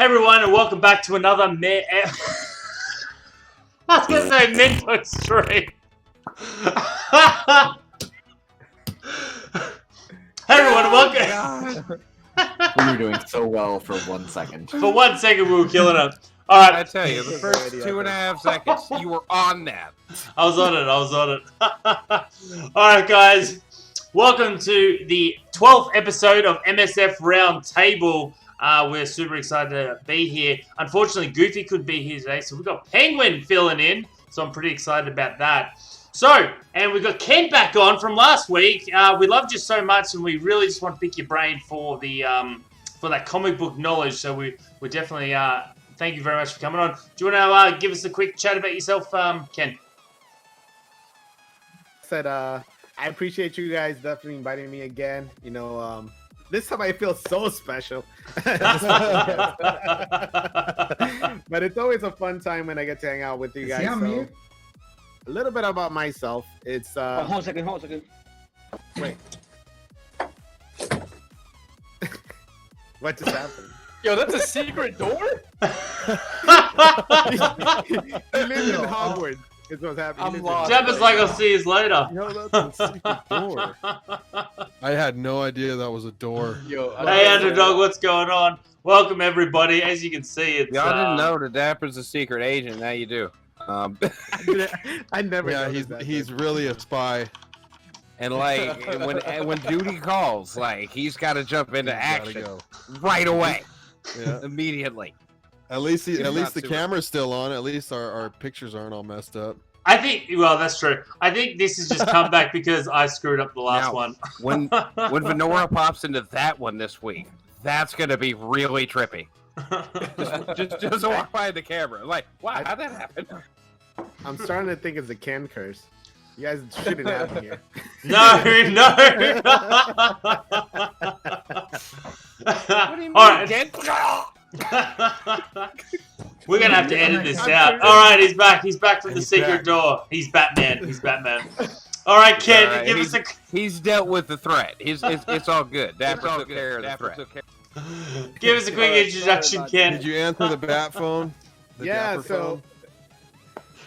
Hey everyone, and welcome back to another I was going to say Mendawgs stream. Hey everyone, welcome. We were doing so well for 1 second. For 1 second, we were killing it. All right. I tell you, the first 2.5 seconds, you were on that. I was on it. All right, guys. Welcome to the 12th episode of MSF Roundtable. We're super excited to be here. Unfortunately, Goofy couldn't be here today, so we've got Penguin filling in. So I'm pretty excited about that. So, and we've got Ken back on from last week. We loved you so much, and we really just want to pick your brain for the for that comic book knowledge. So we definitely thank you very much for coming on. Do you want to give us a quick chat about yourself, Ken? I appreciate you guys definitely inviting me again. You know, this time I feel so special. But it's always a fun time when I get to hang out with you guys. So, a little bit about myself. It's hold on a second. Wait. What just happened? Yo, that's a secret door? He lives in Hogwarts. It's what's happening. I'm lost. Dapper's like, I'll see you later. Yo, that's a secret door. I had no idea that was a door. Yo, Hey, Underdog, what's going on? Welcome, everybody. As you can see, it's... Y'all didn't know that Dapper's a secret agent. Now you do. I never. Yeah, he's really a spy. And like when duty calls, like he's got to jump into action Go. right away, Yeah. immediately. At least not the super- camera's still on. At least our pictures aren't all messed up. I think, well, that's true. I think this has just come back because I screwed up the last Now, one. When Venora pops into that one this week, that's gonna be really trippy. just walk by the camera, like, wow, how'd that happen? I'm starting to think it's a Ken curse. You guys shouldn't have me here. No. What do you mean? All right. Ken? We're going to have to edit this out. All right, he's back. He's back from the He's secret back. door. He's Batman. All right, Ken, All right, give us a... He's dealt with the threat. It's all good. Dapper took care of the threat. Give us a quick introduction, Ken. Did you answer the bat phone? The Yeah, Dapper so phone?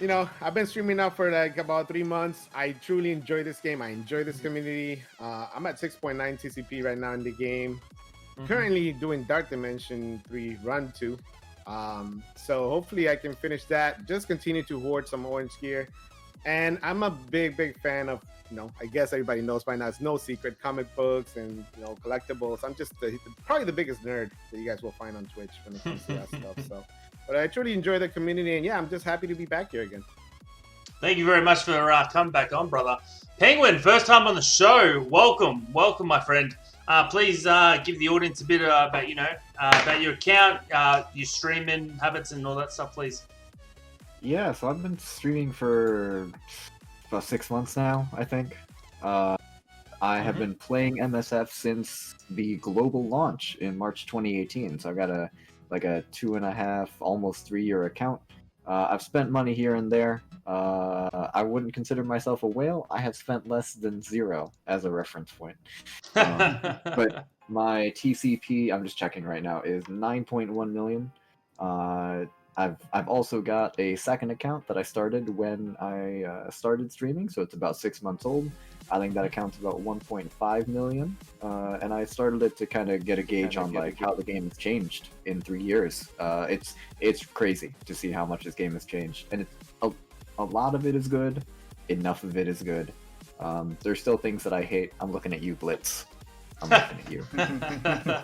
you know, I've been streaming now for like about 3 months. I truly enjoy this game. I enjoy this community. I'm at 6.9 TCP right now in the game. Currently doing Dark Dimension 3 Run 2. So hopefully I can finish that. Just continue to hoard some orange gear. And I'm a big fan of, you know, I guess everybody knows by now, it's no secret, comic books and, you know, collectibles. I'm just probably the biggest nerd that you guys will find on Twitch when it comes to that stuff. So, but I truly enjoy the community, and yeah, I'm just happy to be back here again. Thank you very much for coming back on, brother. Penguin, first time on the show. Welcome, my friend. Please give the audience a bit about, you know, about your account, your streaming habits and all that stuff, please. Yeah, so I've been streaming for about 6 months now, I think. I have been playing MSF since the global launch in March 2018. So I've got a 2.5, almost 3-year account. I've spent money here and there. I wouldn't consider myself a whale. I have spent less than Xero as a reference point. But my TCP, I'm just checking right now, is 9.1 million. I've also got a second account that I started when I started streaming, so it's about 6 months old. I think that account's about 1.5 million, and I started it to kind of get a gauge on like how the game has changed in 3 years. It's crazy to see how much this game has changed, and it's a lot of it is good, enough of it is good. There's still things that I hate. I'm looking at you, Blitz. I'm looking at you.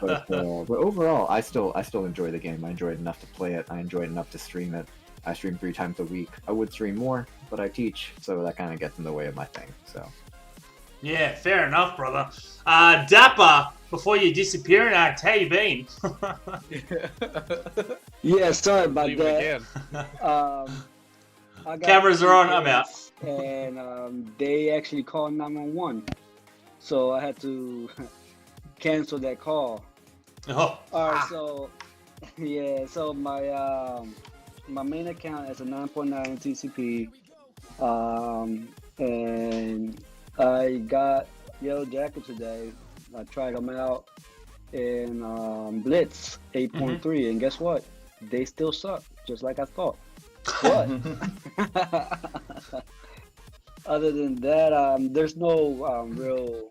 But overall, I still enjoy the game. I enjoy it enough to play it. I enjoy it enough to stream it. I stream 3 times a week. I would stream more, but I teach, so that kind of gets in the way of my thing. So. Yeah, fair enough, brother. Dapper, before you disappear, how you been? Yeah, sorry about Leave it that. again. I got Cameras are on, I'm out. And they actually called 911. So I had to cancel that call. Oh, Alright, so yeah, so my main account is a 9.9 TCP. And I got Yellow Jacket today. I tried them out. in Blitz 8.3, and guess what? They still suck, just like I thought. But other than that, there's no real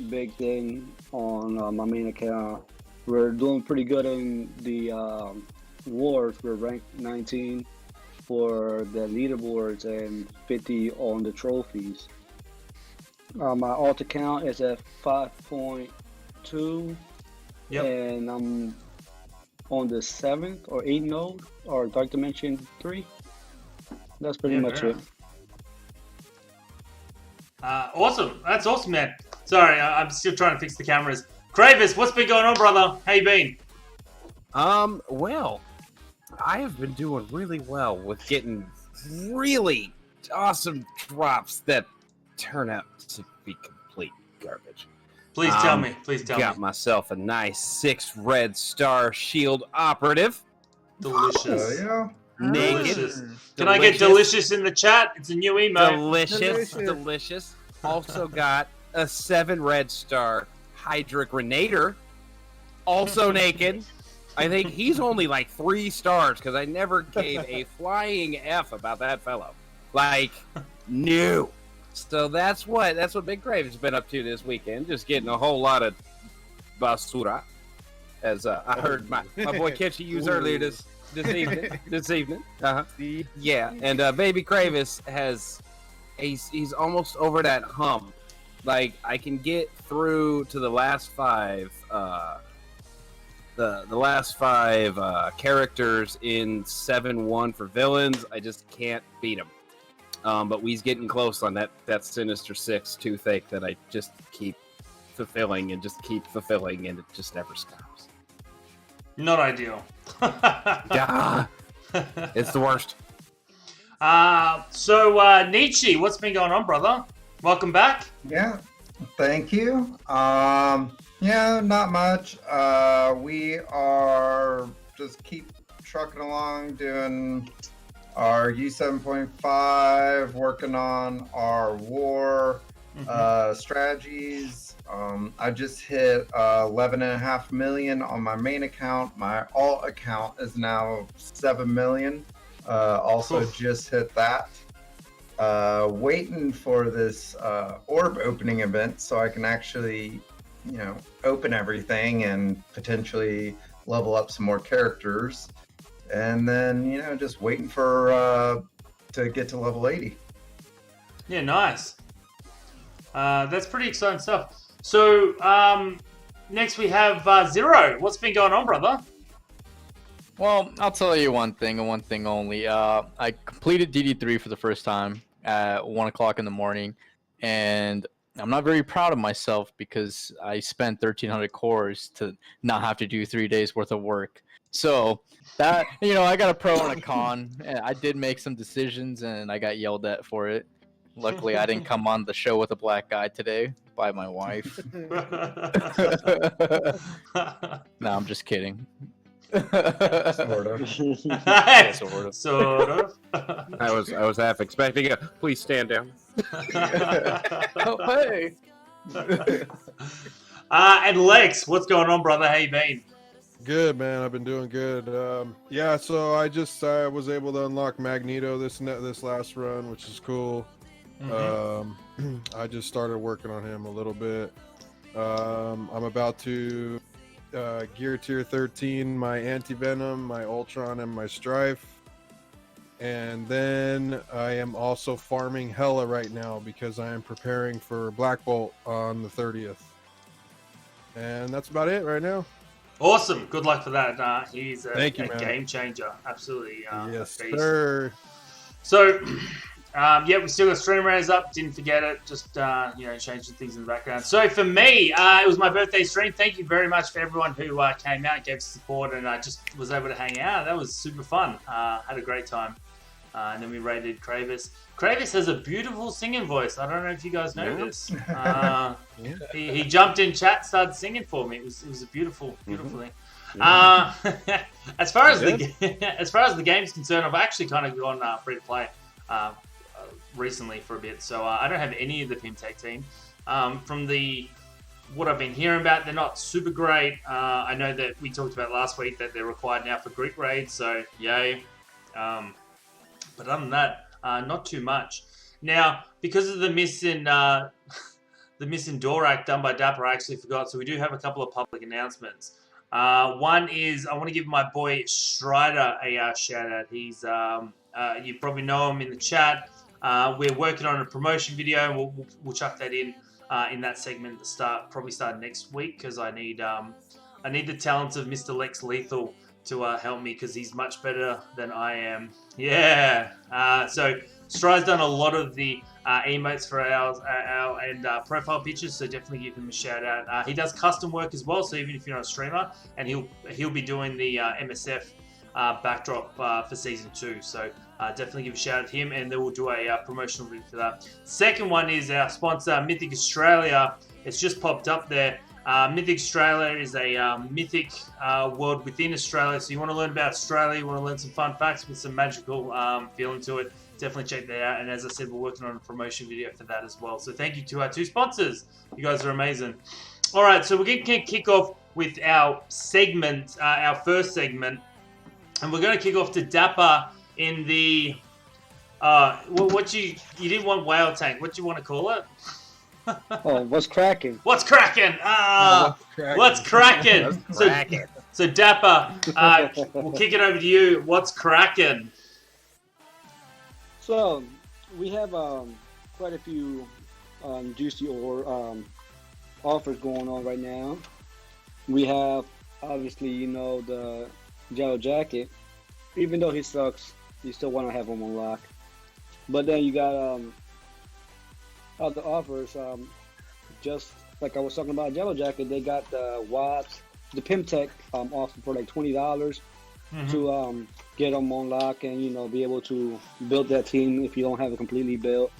big thing on my main account. We're doing pretty good in the wars. We're ranked 19 for the leaderboards and 50 on the trophies. My alt account is at 5.2, and I'm on the 7th or 8th node, or Dark Dimension 3. That's pretty much it. Awesome. That's awesome, man. Sorry, I'm still trying to fix the cameras. Crayvis, what's been going on, brother? How you been? Well, I have been doing really well with getting really awesome drops that turn out to be complete garbage. Please tell me. Please tell Got me. myself a nice 6 red star shield operative. Delicious. Yeah. Naked. Delicious. Can I get delicious in the chat? It's a new emote. Delicious. Also got a 7 red star Hydra Grenader. Also naked. I think he's only like 3 stars because I never gave a flying F about that fellow. Like, no. So that's what Big Craven's been up to this weekend. Just getting a whole lot of basura, as I heard my boy Kenshyron use earlier this evening. Yeah, and Baby Crayvis he's almost over that hump. Like, I can get through to the last 5 the last 5 characters in 7-1 for villains. I just can't beat him. But he's getting close on that Sinister 6 toothache that I just keep fulfilling, and it just never stops. Not ideal. Yeah, it's the worst. So Nietzchie, what's been going on, brother? Welcome back. Yeah, thank you. Yeah, not much. We are just keep trucking along, doing our U7.5, working on our war strategies. I just hit 11.5 million on my main account. My alt account is now 7 million. Also just hit that. Waiting for this orb opening event so I can actually, open everything and potentially level up some more characters. And then, just waiting for to get to level 80. Yeah, nice. That's pretty exciting stuff. So next we have Xero. What's been going on, brother? Well, I'll tell you one thing and one thing only. I completed DD3 for the first time at 1 o'clock in the morning, and I'm not very proud of myself because I spent 1,300 cores to not have to do 3 days worth of work. So that, I got a pro and a con. I did make some decisions, and I got yelled at for it. Luckily, I didn't come on the show with a black guy today by my wife. No, I'm just kidding. Sort of. Sort of. I was half expecting it. Please stand down. Oh, hey. And Lex, what's going on, brother? How you been? Good, man. I've been doing good. Yeah, so I was able to unlock Magneto this last run, which is cool. I just started working on him a little bit. I'm about to gear tier 13 my Anti-Venom, my Ultron, and my Strife. And then I am also farming Hela right now because I am preparing for Black Bolt on the 30th. And that's about it right now. Awesome. Good luck for that. He's a game changer. Absolutely. Yes, beast. sir. So, we still got stream rays up. Didn't forget it. Just, changing things in the background. So for me, it was my birthday stream. Thank you very much for everyone who came out, gave support, and I just was able to hang out. That was super fun. Had a great time. And then we raided Crayvis. Crayvis has a beautiful singing voice. I don't know if you guys know this. He jumped in chat, started singing for me. It was a beautiful thing. As far as the game's concerned, I've actually kind of gone free to play recently for a bit. So I don't have any of the Pimtech team. From the what I've been hearing about, they're not super great. I know that we talked about last week that they're required now for Greek raids, so yay. But other than that, not too much. Now, because of the missing Dorak done by Dapper, I actually forgot. So we do have a couple of public announcements. One is I want to give my boy Strider a shout out. He's you probably know him in the chat. We're working on a promotion video, and we'll chuck that in that segment to probably start next week, because I need the talents of Mr. Lex Lethal to help me, because he's much better than I am. Yeah. So Stride's done a lot of the emotes for our profile pictures, so definitely give him a shout out. He does custom work as well, so even if you're not a streamer, and he'll be doing the MSF backdrop for season 2. So definitely give a shout out to him, and then we'll do a promotional video for that. Second one is our sponsor, Mythic Australia. It's just popped up there. Mythic Australia is a mythic world within Australia. So you want to learn about Australia, you want to learn some fun facts with some magical feeling to it, definitely check that out. And as I said, we're working on a promotion video for that as well. So thank you to our 2 sponsors. You guys are amazing. All right, so we're going to kick off with our segment, our first segment. And we're going to kick off to Dapper in the... what you didn't want whale tank. What do you want to call it? What's cracking? What's cracking? What's cracking? So Dapper, we'll kick it over to you. What's cracking? So we have quite a few juicy offers going on right now. We have, obviously, the Yellow Jacket. Even though he sucks, you still want to have him on lock. But then you got other offers. Just like I was talking about Yellow Jacket, they got the Watts, the Pimtech offer for like $20 to get them on lock and be able to build that team if you don't have it completely built.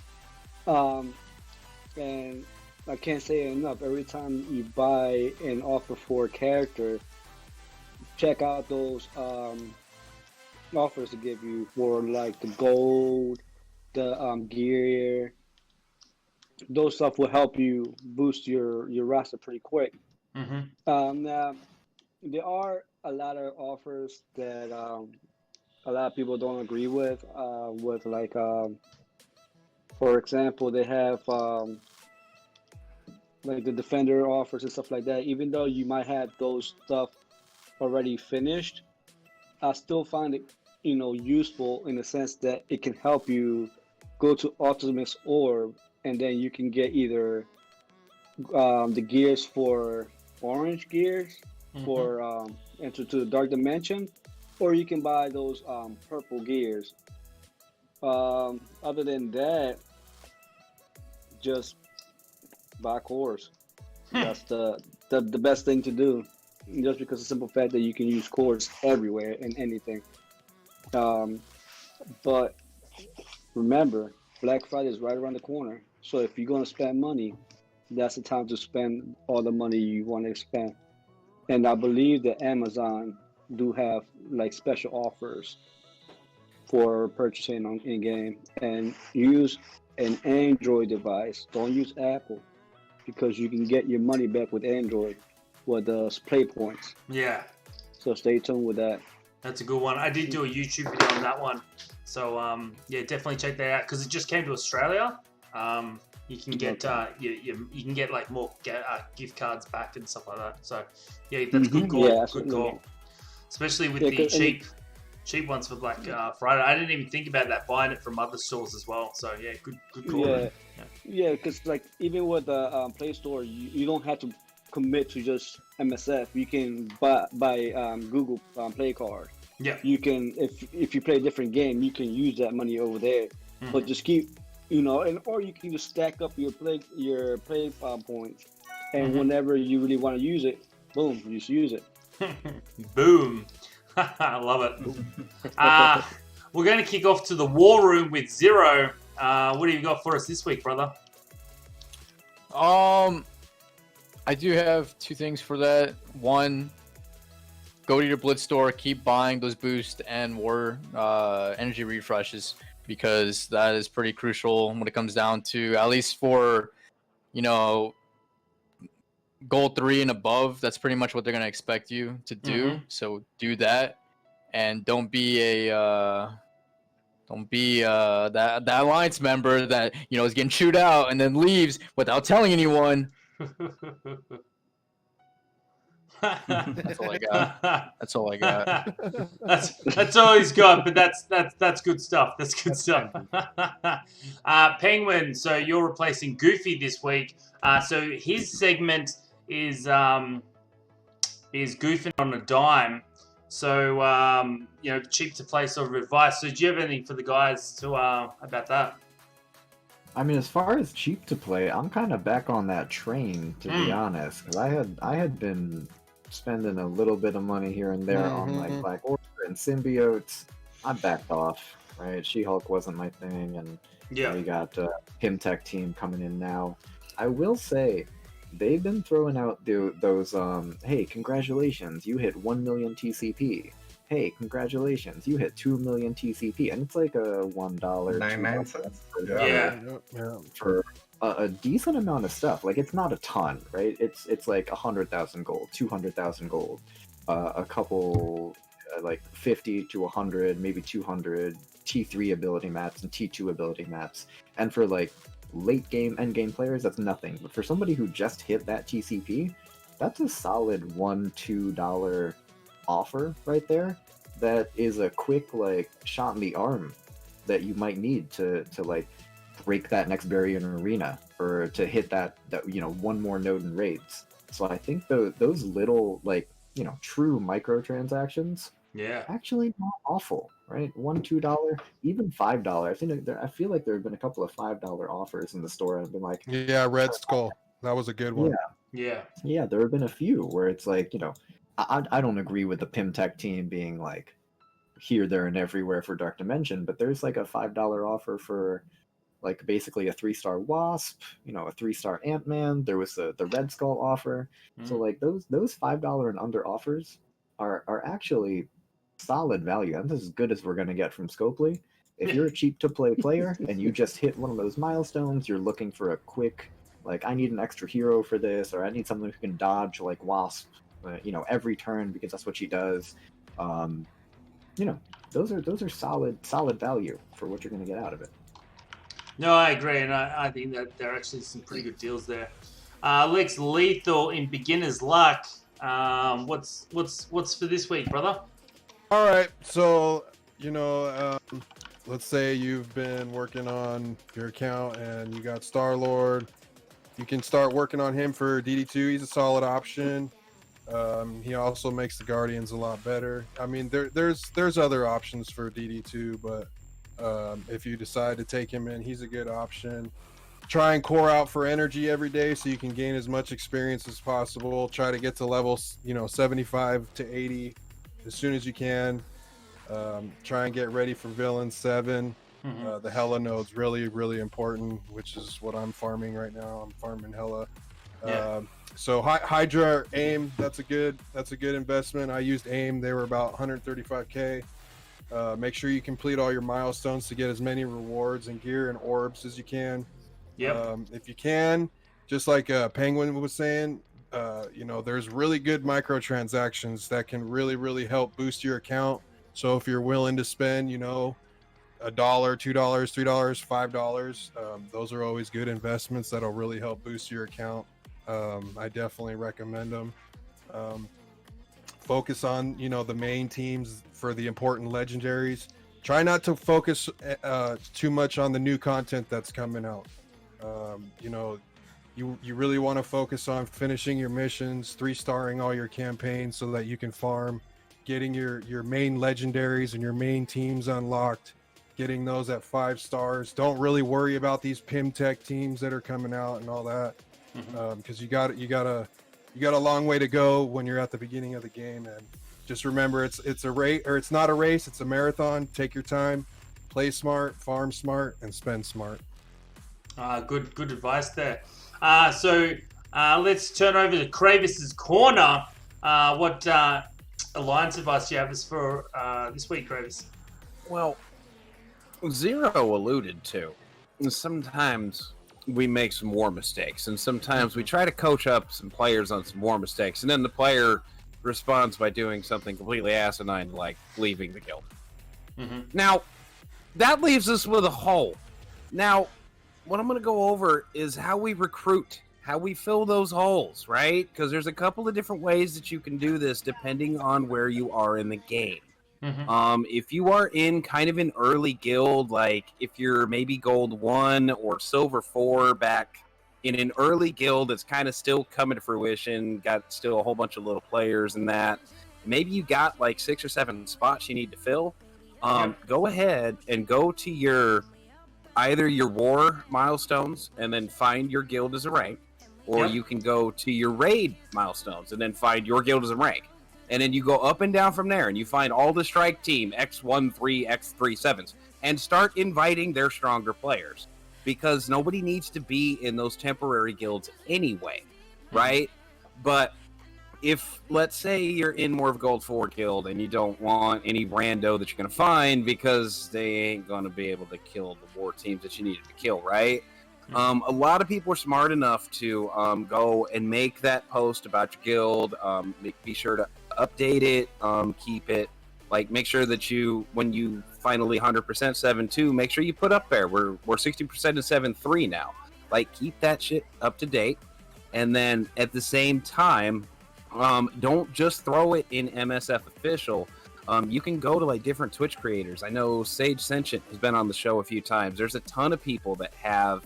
And I can't say it enough. Every time you buy an offer for a character, check out those offers to give you for like the gold, the gear. Those stuff will help you boost your roster pretty quick. Now, there are a lot of offers that a lot of people don't agree with like, for example, they have like the Defender offers and stuff like that. Even though you might have those stuff already finished, I still find it, useful in the sense that it can help you go to Optimus Orb, and then you can get either the gears for orange gears for enter to the Dark Dimension, or you can buy those purple gears. Other than that, just buy cores. That's the best thing to do, just because of the simple fact that you can use cores everywhere in anything. But remember, Black Friday is right around the corner. So if you're going to spend money, that's the time to spend all the money you want to spend. And I believe that Amazon do have like special offers for purchasing on in-game. And use an Android device. Don't use Apple, because you can get your money back with Android with the play points. Yeah. So stay tuned with that. That's a good one. I did do a YouTube video on that one. So, yeah, definitely check that out, because it just came to Australia. You can get you can get like more gift cards back and stuff like that. So, yeah, that's a good call. Yeah, good call. Especially with the cheap ones for Black Friday. I didn't even think about that, buying it from other stores as well. So, yeah, good call. Yeah, because like even with the Play Store, you don't have to commit to just MSF. You can buy Google Play Card. Yeah. You can, if you play a different game, you can use that money over there. But just keep, or you can just stack up your play points, and whenever you really want to use it, boom, you just use it. Boom. I love it. We're going to kick off to the War Room with Xero. What do you got for us this week, brother? I do have 2 things for that. One, go to your Blitz store, keep buying those boost and war energy refreshes, because that is pretty crucial when it comes down to, at least for, gold 3 and above. That's pretty much what they're gonna expect you to do. So do that, and don't be that alliance member that is getting chewed out and then leaves without telling anyone. That's all I got. That's all I got. That's all he's got, but that's good stuff. That's good stuff. Penguin, so you're replacing Goofy this week. So his segment is goofing on a dime. So cheap to play sort of advice. So do you have anything for the guys to about that? I mean, as far as cheap to play, I'm kind of back on that train, to be honest, because I had been spending a little bit of money here and there on like Black Order and symbiotes. I backed off, right? She-Hulk wasn't my thing, and we got Pimtech team coming in now. I will say, they've been throwing out those hey, congratulations, you hit 1 million TCP. Hey, congratulations, you hit 2 million TCP, and it's like a $1, 99 cents. For a decent amount of stuff. Like, it's not a ton, right? It's like 100,000 gold, 200,000 gold, a couple like 50 to 100, maybe 200 T3 ability maps and T2 ability maps. And for like late game, end game players, that's nothing. But for somebody who just hit that TCP, that's a solid $1-2 offer right there. That is a quick like shot in the arm that you might need to like break that next barrier in an arena, or to hit that one more node in raids. So I think those little like true microtransactions, actually not awful, right? $1-2, even $5. I feel like there have been a couple of $5 offers in the store, and I've been like, Red Skull, that was a good one. Yeah, there have been a few where it's like I don't agree with the Pimtech team being like here, there, and everywhere for Dark Dimension, but there's like a $5 offer for like basically a 3-star Wasp, a 3-star Ant-Man. There was the Red Skull offer. So like those $5 and under offers are actually solid value. That's as good as we're gonna get from Scopely. If you're a cheap to play player and you just hit one of those milestones, you're looking for a quick, like, I need an extra hero for this, or I need someone who can dodge like Wasp, every turn because that's what she does. Those are solid value for what you're going to get out of it. No, I agree, and I think that there are actually some pretty good deals there. Lex Lethal in Beginner's Luck. What's for this week, brother? All right, so let's say you've been working on your account and you got Star-Lord. You can start working on him for DD2. He's a solid option. He also makes the Guardians a lot better. I mean, there's other options for DD2, but if you decide to take him in, he's a good option. Try and core out for energy every day so you can gain as much experience as possible. Try to get to levels 75 to 80 as soon as you can. Try and get ready for Villain 7. The Hela node's really, really important, which is what I'm farming right now. I'm farming Hela. So Hydra, AIM, that's a good investment. I used AIM. They were about 135k. Make sure you complete all your milestones to get as many rewards and gear and orbs as you can. If you can, just like Penguin was saying, there's really good microtransactions that can really, really help boost your account. So if you're willing to spend, $1, $2, $3, $5, those are always good investments that'll really help boost your account. I definitely recommend them. Focus on the main teams for the important legendaries. Try not to focus too much on the new content that's coming out. You really want to focus on finishing your missions, 3-starring all your campaigns so that you can farm, getting your main legendaries and your main teams unlocked, getting those at 5 stars. Don't really worry about these Pimtech teams that are coming out and all that, because you got a long way to go when you're at the beginning of the game. And just remember, it's a race, or it's not a race, it's a marathon. Take your time, play smart, farm smart, and spend smart. Good advice there. So let's turn over to Crayvis's corner. What alliance advice do you have for this week, Crayvis? Well, Xero alluded to, sometimes we make some war mistakes, and sometimes we try to coach up some players on some war mistakes, and then the player responds by doing something completely asinine, like leaving the guild. Now, that leaves us with a hole. Now, what I'm going to go over is how we recruit, how we fill those holes, right? Because there's a couple of different ways that you can do this depending on where you are in the game. If you are in kind of an early guild, like if you're maybe gold 1 or silver 4 back in an early guild that's kind of still coming to fruition, got still a whole bunch of little players and that, maybe you got like 6 or 7 spots you need to fill, go ahead and go to either your war milestones and then find your guild as a rank, or you can go to your raid milestones and then find your guild as a rank. And then you go up and down from there, and you find all the strike team, X13, X37s, and start inviting their stronger players. Because nobody needs to be in those temporary guilds anyway, right? But if, let's say, you're in more of a Gold 4 guild, and you don't want any rando that you're going to find because they ain't going to be able to kill the war teams that you needed to kill, right? A lot of people are smart enough to go and make that post about your guild, be sure to update it, keep it, like make sure that when you finally 100% 7.2, make sure you put up there, we're 60% in 7.3 now. Like, keep that shit up to date. And then at the same time, don't just throw it in MSF Official. You can go to like different Twitch creators. I know Sage Sentient has been on the show a few times. There's a ton of people that have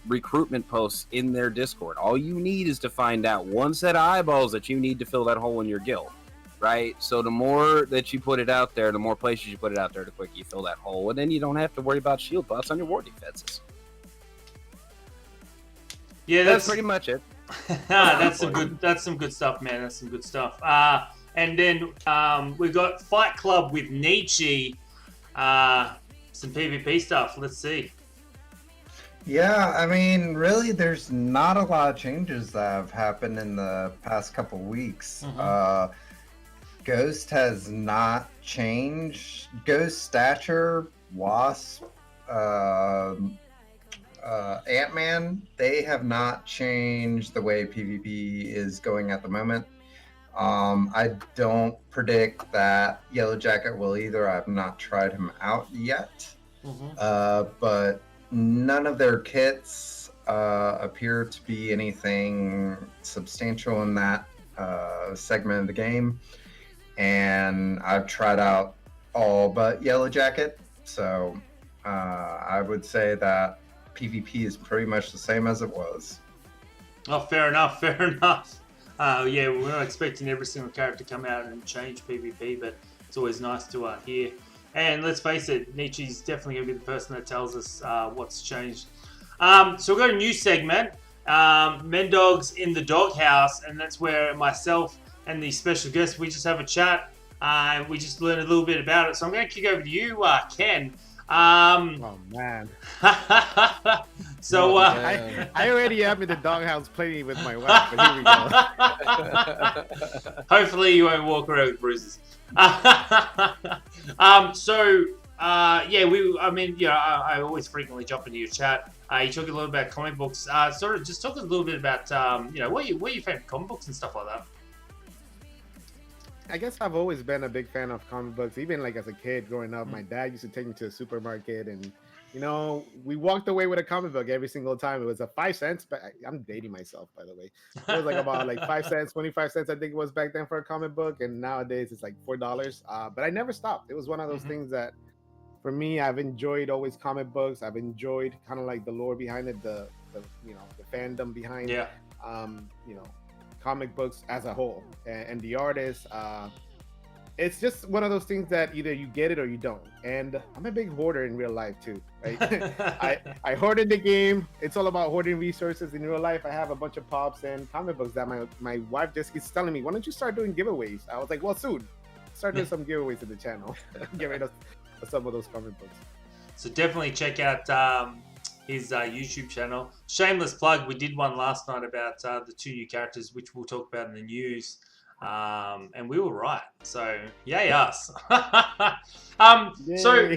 recruitment posts in their Discord. All you need is to find out one set of eyeballs that you need to fill that hole in your guild, right? So the more that you put it out there, the more places you put it out there, the quicker you fill that hole, and then you don't have to worry about shield buffs on your war defenses. Yeah, that's pretty much it. That's some good stuff, man. That's some good stuff. And then we've got Fight Club with Nietzchie. Some PvP stuff. Let's see. Yeah, I mean, really, there's not a lot of changes that have happened in the past couple weeks. Ghost has not changed. Ghost stature, Wasp, Ant-Man, they have not changed the way PvP is going at the moment. I don't predict that Yellow Jacket will either. I've not tried him out yet. But none of their kits appear to be anything substantial in that segment of the game. And I've tried out all but Yellow Jacket. So I would say that PvP is pretty much the same as it was. Oh, fair enough, fair enough. Yeah, we're not expecting every single character to come out and change PvP, but it's always nice to hear. And let's face it, Nietzsche's definitely going to be the person that tells us what's changed. So we've got a new segment, Mendawgs in the Doghouse, and that's where myself and the special guest, we just have a chat. We just learn a little bit about it. So I'm going to kick over to you, Ken. Oh man! So I already am in the doghouse playing with my wife, but here we go. Hopefully you won't walk around with bruises. I always frequently jump into your chat. You talk a little about comic books. Sort of just talk a little bit about what are your favorite comic books and stuff like that. I guess I've always been a big fan of comic books. Even like as a kid growing up, my dad used to take me to the supermarket, and we walked away with a comic book every single time. It was a 5 cents, but I'm dating myself, by the way. It was like about 5 cents, 25 cents, I think it was back then for a comic book, and nowadays it's like $4. But I never stopped. It was one of those things that, for me, I've enjoyed always comic books. I've enjoyed kind of like the lore behind it, the fandom behind comic books as a whole, and the artists. It's just one of those things that either you get it or you don't. And I'm a big hoarder in real life too, right? I hoard in the game. It's all about hoarding resources. In real life, I have a bunch of pops and comic books that my wife just keeps telling me, why don't you start doing giveaways? I was like, well, soon. Start doing some giveaways in the channel. Get rid of some of those comic books. So definitely check out his YouTube channel. Shameless plug, we did one last night about the 2 new characters, which we'll talk about in the news. And we were right. So, yay us. So,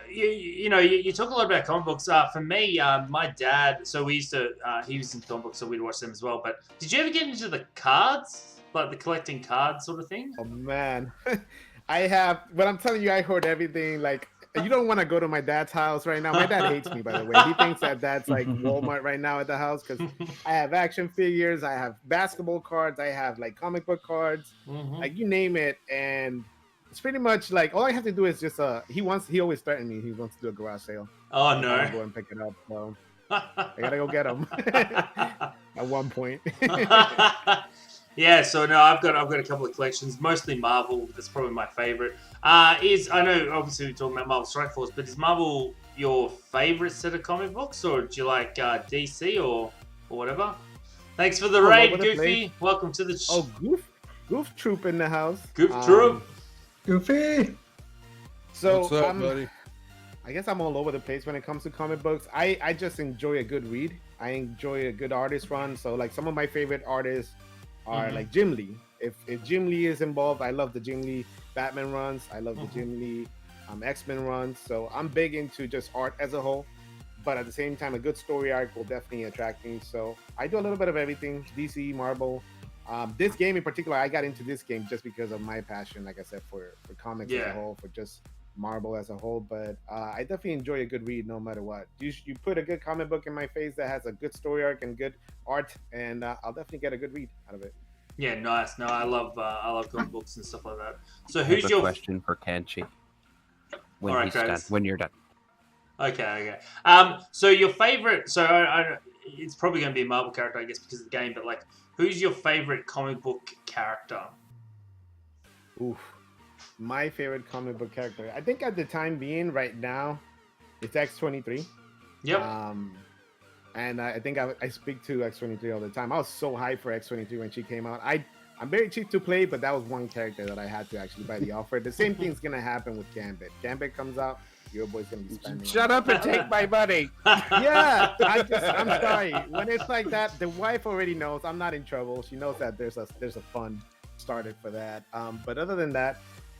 You talk a lot about comic books. For me, my dad, so we used to, he was in comic books, so we'd watch them as well. But did you ever get into the cards, like the collecting cards sort of thing? Oh man, I have. But I'm telling you, I heard everything. Like, you don't want to go to my dad's house right now. My dad hates me, by the way. He thinks that that's like Walmart right now at the house because I have action figures, I have basketball cards, I have like comic book cards, like you name it, and it's pretty much like all I have to do is just he always threatened me. He wants to do a garage sale. Oh no! I'll go and pick it up. So I gotta go get him at one point. Yeah, so no, I've got a couple of collections, mostly Marvel. That's probably my favorite. I know obviously we're talking about Marvel Strike Force, but is Marvel your favorite set of comic books, or do you like DC or whatever? Thanks for the raid, Goofy. Welcome to the Goof Troop in the house. Goof Troop. Goofy. So what's up, buddy? I guess I'm all over the place when it comes to comic books. I just enjoy a good read. I enjoy a good artist run. So like some of my favorite artists are like Jim Lee. If Jim Lee is involved, I love the Jim Lee Batman runs. I love the Jim Lee X-Men runs. So I'm big into just art as a whole. But at the same time, a good story arc will definitely attract me. So I do a little bit of everything. DC, Marvel. This game in particular, I got into this game just because of my passion, like I said, for comics as a whole, for just Marvel as a whole. But I definitely enjoy a good read no matter what. You put a good comic book in my face that has a good story arc and good art, and I'll definitely get a good read out of it. Yeah, nice. No, I love comic books and stuff like that. So who's your question for Kenshy? When All right, he's done, when you're done. Okay. So your favorite? So it's probably going to be a Marvel character, I guess, because of the game. But like, who's your favorite comic book character? Oof. My favorite comic book character, I think at the time being right now, it's X-23. Yep. And I think I speak to X-23 all the time. I was so hyped for X-23 when she came out. I'm very cheap to play, but that was one character that I had to actually buy the offer. The same thing's gonna happen with Gambit. Gambit comes out, your boy's gonna be spending. Shut up and take my money. Yeah, I'm sorry. When it's like that, the wife already knows I'm not in trouble. She knows that there's a fund started for that. But other than that,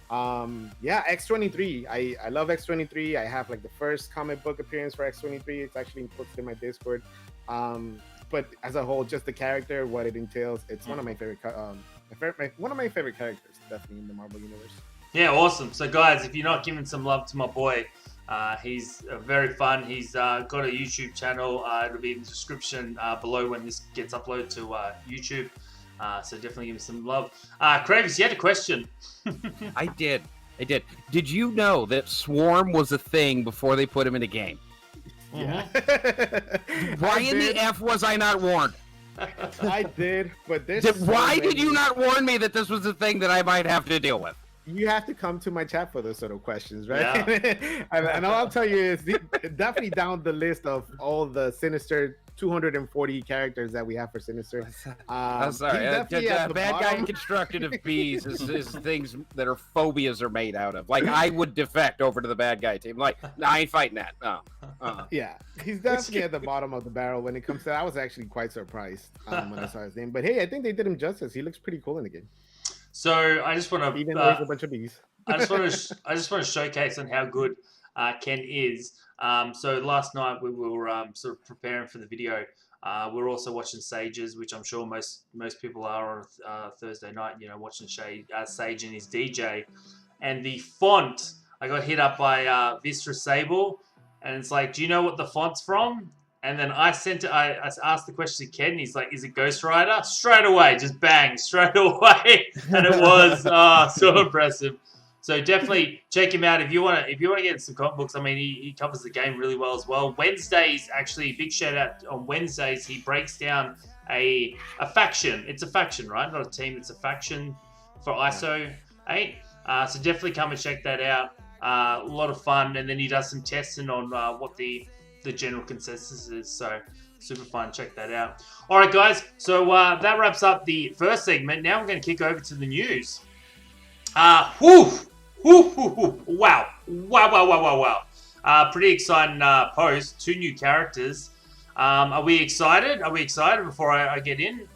X-23. I love X-23. I have like the first comic book appearance for X-23. It's actually posted in my Discord. But as a whole, just the character, what it entails, it's one of my favorite one of my favorite characters, definitely in the Marvel universe. Yeah, awesome. So guys, if you're not giving some love to my boy, he's very fun. He's got a YouTube channel. It'll be in the description below when this gets uploaded to YouTube. So definitely give him some love. Crayvis, you had a question. I did. Did you know that Swarm was a thing before they put him in a game? Yeah. Why in the F was I not warned? I did, but why did you not warn me that this was a thing that I might have to deal with? You have to come to my chat for those sort of questions, right? Yeah. and all I'll tell you is definitely down the list of all the Sinister 240 characters that we have for Sinister. I'm sorry. Bad guy constructed of bees is things that are phobias are made out of. Like, I would defect over to the bad guy team. Like, no, I ain't fighting that. No. Yeah, he's definitely at the bottom of the barrel when it comes to that. I was actually quite surprised when I saw his name. But hey, I think they did him justice. He looks pretty cool in the game. So I just want to even though he's a bunch of bees. I just want to showcase on how good Ken is. So last night we were sort of preparing for the video. We're also watching Sages, which I'm sure most people are on Thursday night. You know, watching Sage and his DJ, and the font. I got hit up by Vistra Sable, and it's like, do you know what the font's from? And then I asked the question to Ken, and he's like, is it Ghost Rider? Straight away, just bang, straight away. And it was so impressive. So definitely check him out if you want to get some comic books. I mean, he covers the game really well as well. Wednesdays, actually, big shout out on Wednesdays. He breaks down a faction. It's a faction, right? Not a team. It's a faction for ISO 8. So definitely come and check that out. A lot of fun, and then he does some testing on what the general consensus is. So super fun. Check that out. All right, guys. So that wraps up the first segment. Now we're going to kick over to the news. Wow. Pretty exciting post. 2 new characters. Are we excited? Before I get in?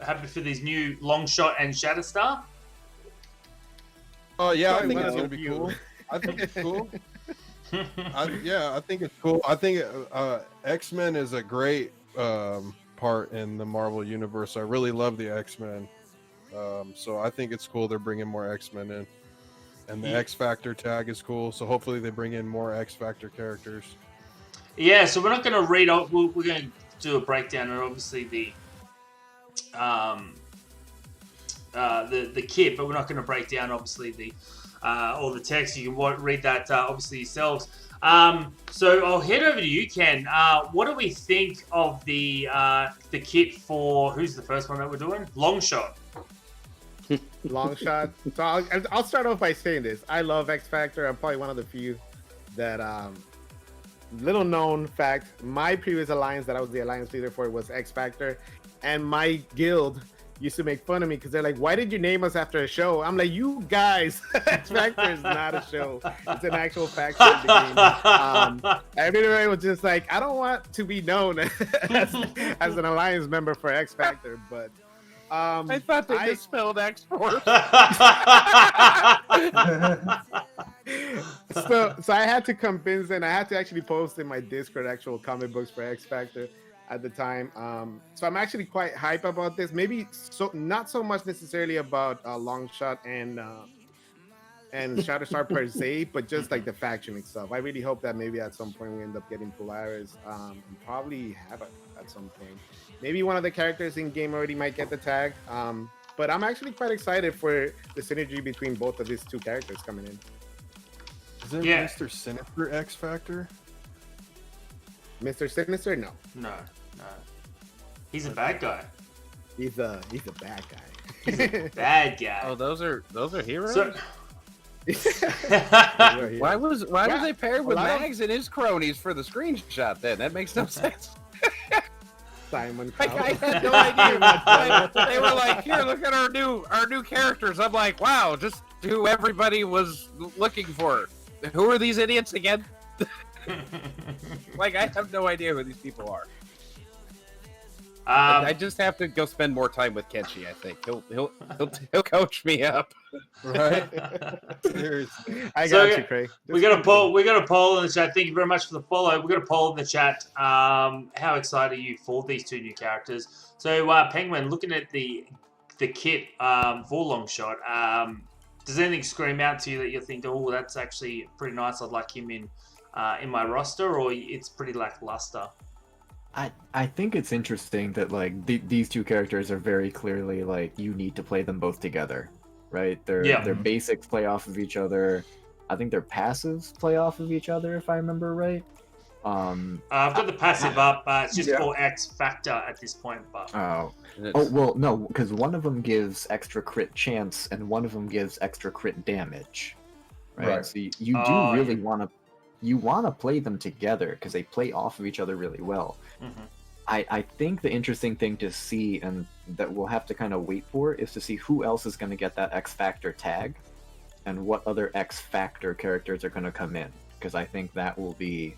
Happy for these new Longshot and Shatterstar? Oh, yeah, I think it's going to be cool. I think it's cool. I think it's cool. I think X-Men is a great part in the Marvel universe. I really love the X-Men. So I think it's cool they're bringing more X-Men in. And the X Factor tag is cool. So hopefully they bring in more X Factor characters. Yeah, so we're not going to read out. We're going to do a breakdown of obviously the kit, but we're not going to break down obviously the all the text. You can read that obviously yourselves. So I'll head over to you, Ken. What do we think of the kit for who's the first one that we're doing? Long Shot. Long Shot. So I'll start off by saying this. I love X Factor. I'm probably one of the few that little known fact. My previous alliance that I was the alliance leader for was X Factor, and my guild used to make fun of me because they're like, "Why did you name us after a show?" I'm like, "You guys, X Factor is not a show. It's an actual faction in the game." Everybody was just like, "I don't want to be known as an alliance member for X Factor," but. I thought they just spelled X-Force. so I had to convince, and I had to actually post in my Discord actual comic books for X Factor at the time. So I'm actually quite hype about this. Maybe not so much necessarily about Long Shot and Shatterstar per se, but just like the faction itself. I really hope that maybe at some point we end up getting Polaris. Probably have it at some point. Maybe one of the characters in game already might get the tag. But I'm actually quite excited for the synergy between both of these two characters coming in. Is it Mr. Sinister X Factor? Mr. Sinister? No. No. He's a bad guy. He's a bad guy. He's a bad guy. Oh, those are heroes. So, why was they paired with Mags and his cronies for the screenshot? Then that makes no sense. Simon. Like, I had no idea. They were like, "Here, look at our new characters." I'm like, "Wow, just who everybody was looking for. Who are these idiots again?" Like, I have no idea who these people are. I just have to go spend more time with Kenshi. I think he'll coach me up. Right? Seriously. I got you, Craig. We got a poll in the chat. Thank you very much for the follow. We got a poll in the chat. How excited are you for these two new characters? So Penguin, looking at the kit for Long Shot, does anything scream out to you that you think, oh, that's actually pretty nice? I'd like him in my roster, or it's pretty lackluster? I think it's interesting that like these two characters are very clearly like you need to play them both together, right? Their basics play off of each other. I think their passives play off of each other, if I remember right. I've got the passive up. It's just for X Factor at this point. But well, no, because one of them gives extra crit chance and one of them gives extra crit damage, right? So you do really want to play them together because they play off of each other really well. Mm-hmm. I think the interesting thing to see, and that we'll have to kind of wait for, is to see who else is going to get that X Factor tag and what other X Factor characters are going to come in, because I think that will be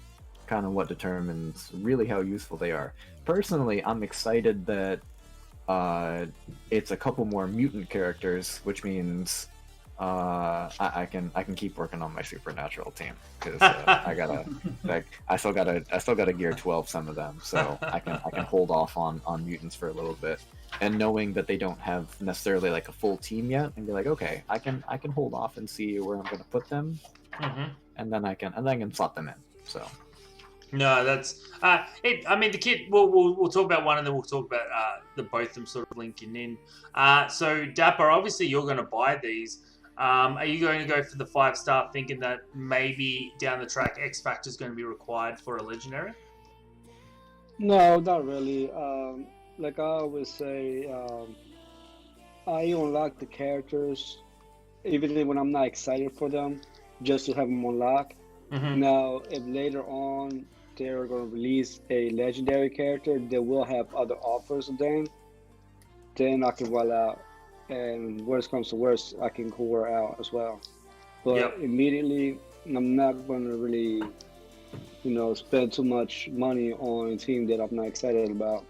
kind of what determines really how useful they are. Personally, I'm excited that it's a couple more mutant characters, which means I can keep working on my supernatural team because I still gotta gear 12 some of them, so I can hold off on mutants for a little bit, and knowing that they don't have necessarily like a full team yet, and be like, okay, I can hold off and see where I'm gonna put them, and then I can slot them in. So no, that's I mean the kit. We'll talk about one, and then we'll talk about the both of them sort of linking in. So Dapper, obviously you're going to buy these. Are you going to go for the 5-star, thinking that maybe down the track X Factor is going to be required for a legendary? No, not really. Like I always say, I unlock the characters even when I'm not excited for them, just to have them unlock. Now, if later on they're going to release a legendary character, they will have other offers then I can roll out. And worst comes to worst, I can core out as well. But immediately, I'm not going to really, spend too much money on a team that I'm not excited about.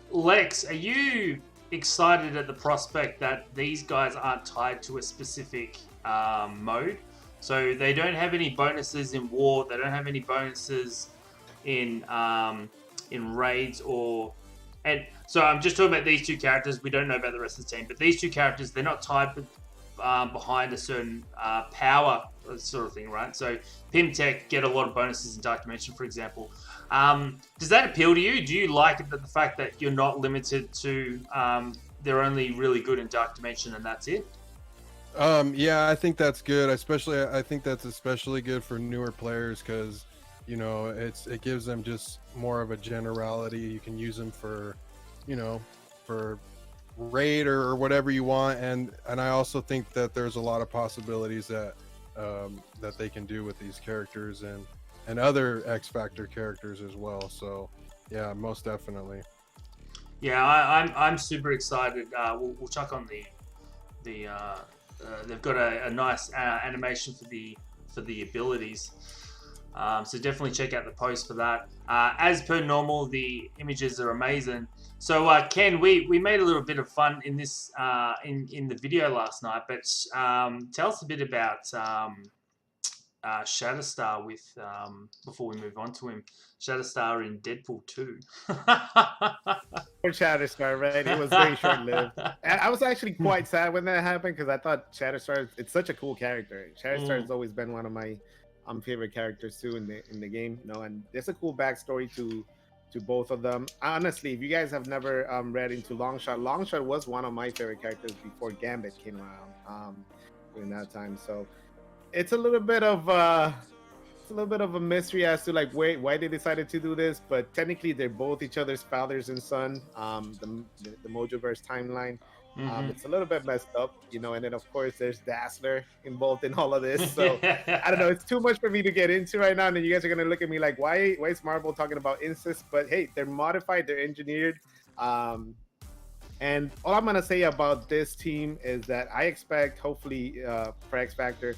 Lex, are you excited at the prospect that these guys aren't tied to a specific mode? So they don't have any bonuses in war. They don't have any bonuses in raids and so I'm just talking about these two characters. We don't know about the rest of the team, but these two characters, they're not tied behind a certain power sort of thing, right? So Pimtech get a lot of bonuses in Dark Dimension, for example. Does that appeal to you? Do you like the fact that you're not limited to they're only really good in Dark Dimension and that's it? Yeah, I think that's good. I think that's especially good for newer players because, you know, it gives them just more of a generality. You can use them for, you know, for raid or whatever you want, and I also think that there's a lot of possibilities that that they can do with these characters and other X Factor characters as well. So yeah, most definitely. Yeah, I'm super excited. We'll chuck on the they've got a nice animation for the abilities. So definitely check out the post for that. As per normal, the images are amazing. So Ken, we made a little bit of fun in this in the video last night, but tell us a bit about Shatterstar with before we move on to him. Shatterstar in Deadpool 2. For Shatterstar, right? It was very short-lived. I was actually quite sad when that happened because I thought Shatterstar, it's such a cool character. Shatterstar has always been one of my favorite characters too in the game, you know, and there's a cool backstory to both of them. Honestly, if you guys have never read into Longshot was one of my favorite characters before Gambit came around during that time. So it's a little bit of a mystery as to like why they decided to do this, but technically they're both each other's fathers and son. The Mojoverse timeline. It's a little bit messed up, you know, and then of course there's Dazzler involved in all of this. So I don't know, it's too much for me to get into right now. And then you guys are gonna look at me like, why is Marvel talking about incest? But hey, they're modified, they're engineered. And all I'm gonna say about this team is that I expect, hopefully, for X Factor,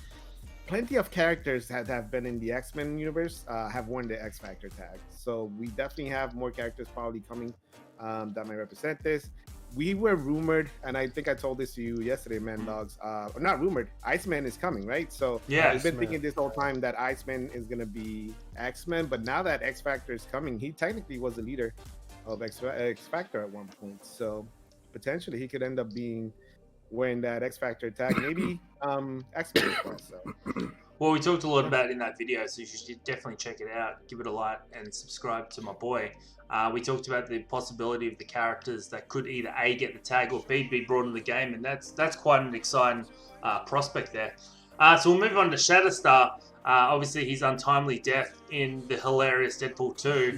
plenty of characters that have been in the X-Men universe have worn the X Factor tag. So we definitely have more characters probably coming that might represent this. We were rumored, and I think I told this to you yesterday, Mendawgs. Not rumored, Iceman is coming, right? So yeah, we've been thinking this whole time that Iceman is gonna be X-Men, but now that X Factor is coming, he technically was the leader of X Factor at one point. So potentially he could end up being wearing that X Factor tag, maybe X-Men as well. So. Well, we talked a lot about it in that video, so you should definitely check it out, give it a like, and subscribe to my boy. We talked about the possibility of the characters that could either A, get the tag, or B, be brought in the game, and that's quite an exciting prospect there. So we'll move on to Shatterstar. Obviously, his untimely death in the hilarious Deadpool 2.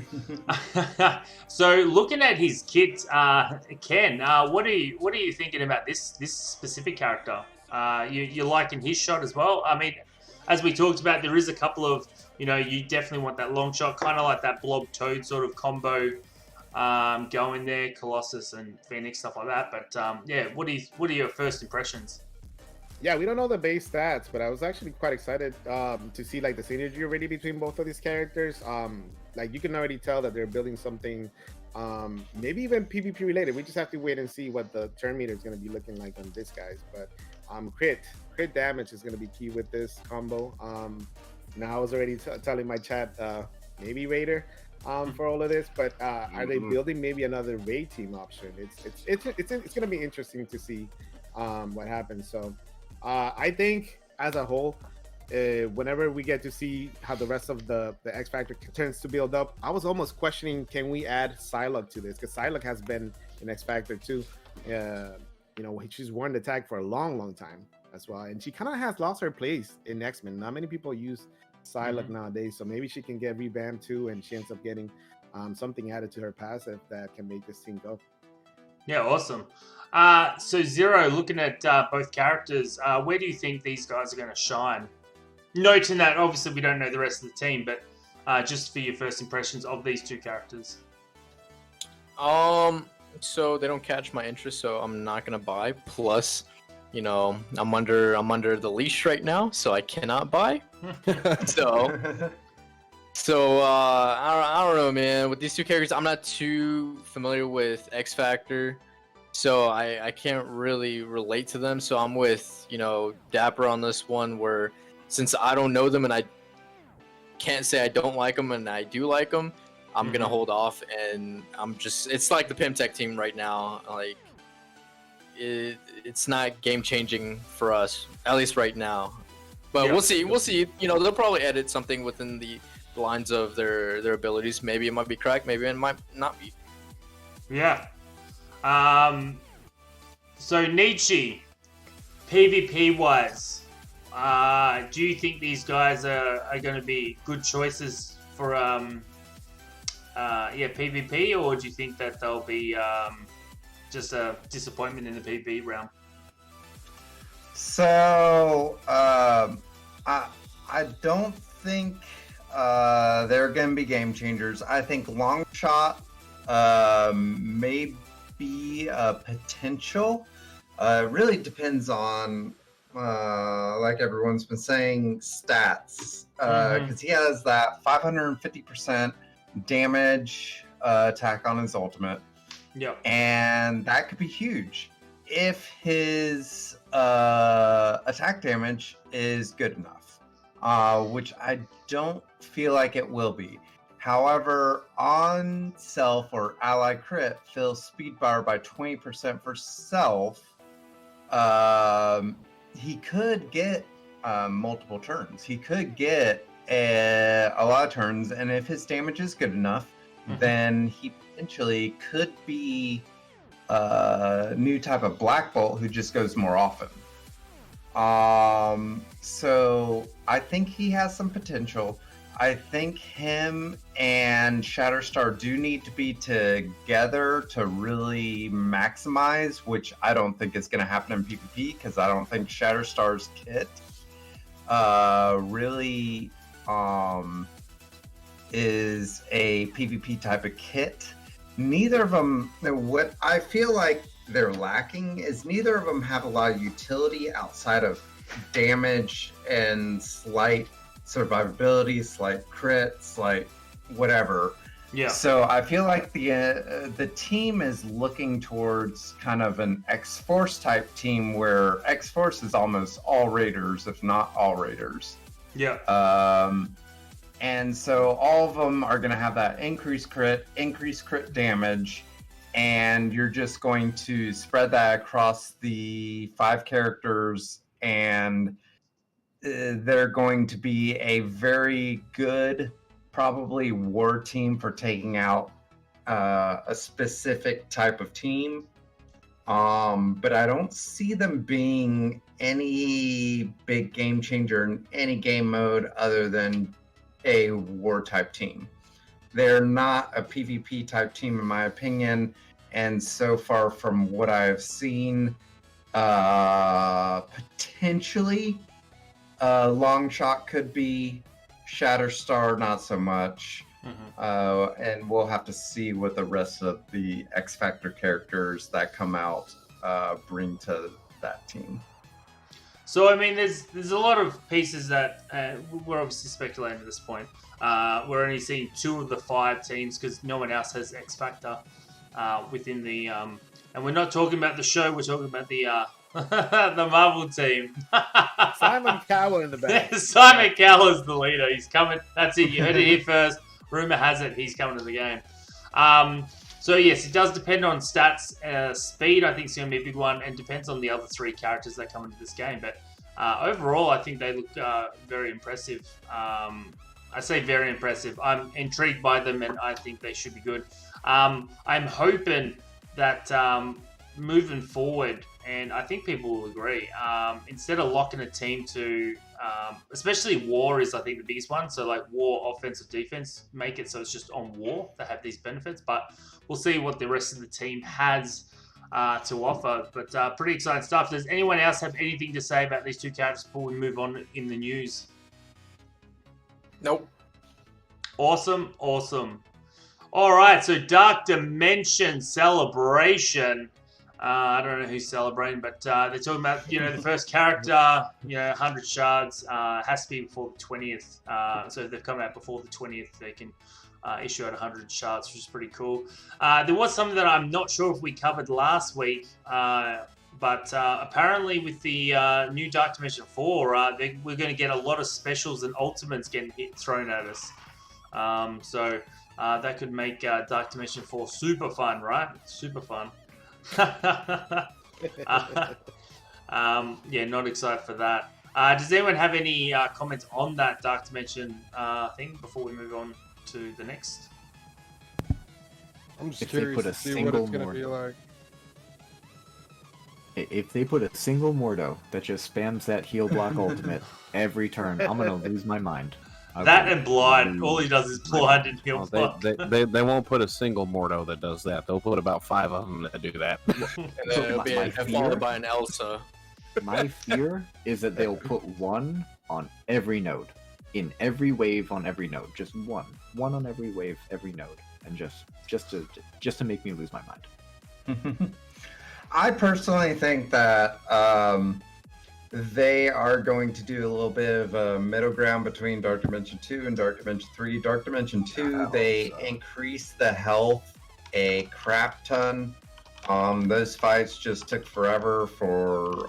So looking at his kit, Ken, what are you thinking about this specific character? You're liking his shot as well? I mean, as we talked about, there is a couple of, you know, you definitely want that long shot, kind of like that Blob Toad sort of combo going there, Colossus and Phoenix, stuff like that. But yeah, what are your first impressions? Yeah, we don't know the base stats, but I was actually quite excited to see like the synergy already between both of these characters. Like you can already tell that they're building something, maybe even PvP related. We just have to wait and see what the turn meter is going to be looking like on this guys. But crit damage is going to be key with this combo. Now I was already telling my chat, maybe Raider for all of this, but are they building maybe another raid team option? It's going to be interesting to see what happens. So I think as a whole, whenever we get to see how the rest of the X Factor turns to build up, I was almost questioning, can we add Psylocke to this? Because Psylocke has been in X Factor too. You know, she's worn the tag for a long time as well, and she kind of has lost her place in X-Men. Not many people use Psylocke nowadays, so maybe she can get revamped too, and she ends up getting something added to her passive that can make this team go. Yeah, awesome. So Xero, looking at both characters, where do you think these guys are going to shine? Noting that obviously we don't know the rest of the team, but just for your first impressions of these two characters. So they don't catch my interest, so I'm not gonna buy. Plus, you know, I'm under the leash right now, so I cannot buy. so I don't know, man. With these two characters, I'm not too familiar with X Factor, so I can't really relate to them. So I'm with, you know, Dapper on this one, where since I don't know them and I can't say I don't like them and I do like them, I'm gonna hold off. And it's like the Pimtech team right now. Like it's not game changing for us, at least right now. But we'll see. You know, they'll probably edit something within the lines of their abilities. Maybe it might be cracked. Maybe it might not be. Yeah. So Nietzsche, PvP wise, do you think these guys are going to be good choices for PvP, or do you think that they'll be just a disappointment in the PvP realm? So I don't think they're going to be game changers. I think long shot may be a potential. It really depends on, like everyone's been saying, stats. Because he has that 550% damage attack on his ultimate. Yep. And that could be huge if his attack damage is good enough, which I don't feel like it will be. However, on self or ally crit fills speed bar by 20% for self. He could get multiple turns. He could get a lot of turns, and if his damage is good enough, then he potentially could be a new type of Black Bolt who just goes more often. So I think he has some potential. I think him and Shatterstar do need to be together to really maximize, which I don't think is going to happen in PvP, because I don't think Shatterstar's kit really is a PvP type of kit. Neither of them, what I feel like they're lacking is neither of them have a lot of utility outside of damage and slight survivability, slight crit, slight whatever. Yeah. So I feel like the team is looking towards kind of an X-Force type team, where X-Force is almost all raiders, if not all raiders. Yeah. And so all of them are going to have that increased crit damage, and you're just going to spread that across the 5 characters, and they're going to be a very good, probably war team for taking out a specific type of team. But I don't see them being any big game changer in any game mode other than a war type team. They're not a PvP type team, in my opinion. And so far from what I've seen, potentially Long Shot could be, Shatterstar not so much. And we'll have to see what the rest of the X Factor characters that come out bring to that team. So, I mean, there's a lot of pieces that we're obviously speculating at this point. We're only seeing 2 of the 5 teams because no one else has X Factor within the... and we're not talking about the show, we're talking about the the Marvel team. Simon Cowell in the back. Simon Cowell is the leader. He's coming. That's it. You heard it here first. Rumor has it he's coming to the game. So yes, it does depend on stats. Speed, I think, is going to be a big one, and depends on the other 3 characters that come into this game. But overall, I think they look very impressive. I say very impressive. I'm intrigued by them, and I think they should be good. I'm hoping that moving forward, and I think people will agree, instead of locking a team to, especially war is, I think, the biggest one. So like war, offensive, defense, make it so it's just on war to have these benefits. But we'll see what the rest of the team has to offer. But pretty exciting stuff. Does anyone else have anything to say about these 2 characters before we move on in the news? Nope. Awesome. All right, so Dark Dimension Celebration. I don't know who's celebrating, but they're talking about, the first character, 100 shards, has to be before the 20th. So if they've come out before the 20th, they can issue out 100 shards, which is pretty cool. There was something that I'm not sure if we covered last week, but apparently with the new Dark Dimension 4, we're going to get a lot of specials and ultimates getting thrown at us. So that could make Dark Dimension 4 super fun, right? Super fun. Yeah, not excited for that. Does anyone have any comments on that Dark Dimension thing before we move on to the next? I'm just If they curious put a to see what single it's going to be more- like. If they put a single Mordo that just spams that heal block ultimate every turn, I'm gonna lose my mind. That and Blind. All he does is Blind and heal block. They won't put a single Mordo that does that. They'll put about 5 of them that do that. And then it'll be My followed fear- by an Elsa. My fear is that they'll put one on every node, in every wave on every node, just one on every wave, every node, and just to make me lose my mind. I personally think that they are going to do a little bit of a middle ground between Dark Dimension 2 and Dark Dimension 3. Dark Dimension 2, they increased the health a crap ton. Those fights just took forever for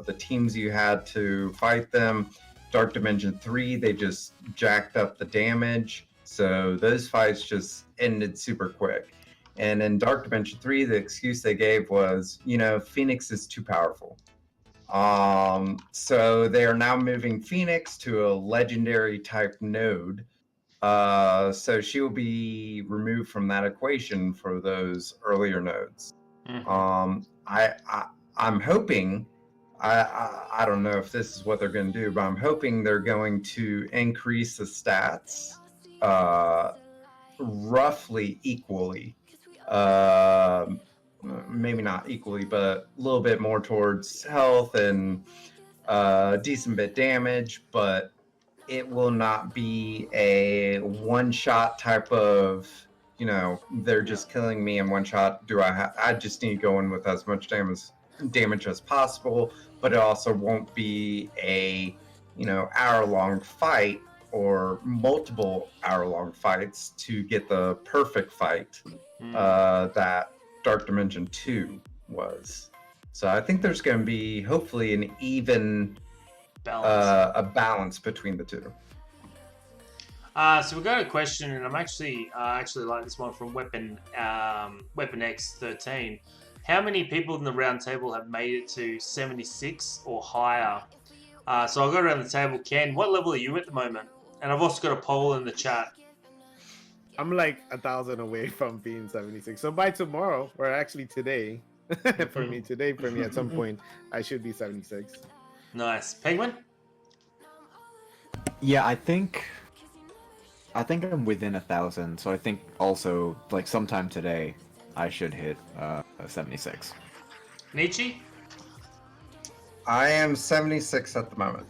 the teams you had to fight them. Dark Dimension 3, they just jacked up the damage. So those fights just ended super quick. And in Dark Dimension 3, the excuse they gave was, Phoenix is too powerful. So they are now moving Phoenix to a legendary type node. So she will be removed from that equation for those earlier nodes. I'm hoping, I don't know if this is what they're going to do, but I'm hoping they're going to increase the stats roughly equally. Maybe not equally, but a little bit more towards health and decent bit damage, but it will not be a one-shot type of, they're just killing me in one shot. I just need to go in with as much damage as possible, but it also won't be a, hour-long fight or multiple hour-long fights to get the perfect fight that Dark Dimension 2 was. So I think there's going to be hopefully an even balance between the two. So we got a question, and I'm actually like this one from WeaponX13. How many people in the round table have made it to 76 or higher? So I'll go around the table. Ken, what level are you at the moment? And I've also got a poll in the chat. I'm like 1,000 away from being 76. So by tomorrow, or actually today, for me at some point, I should be 76. Nice. Penguin? Yeah, I think I'm within 1,000. So I think also like sometime today, I should hit 76. Nietzsche? I am 76 at the moment.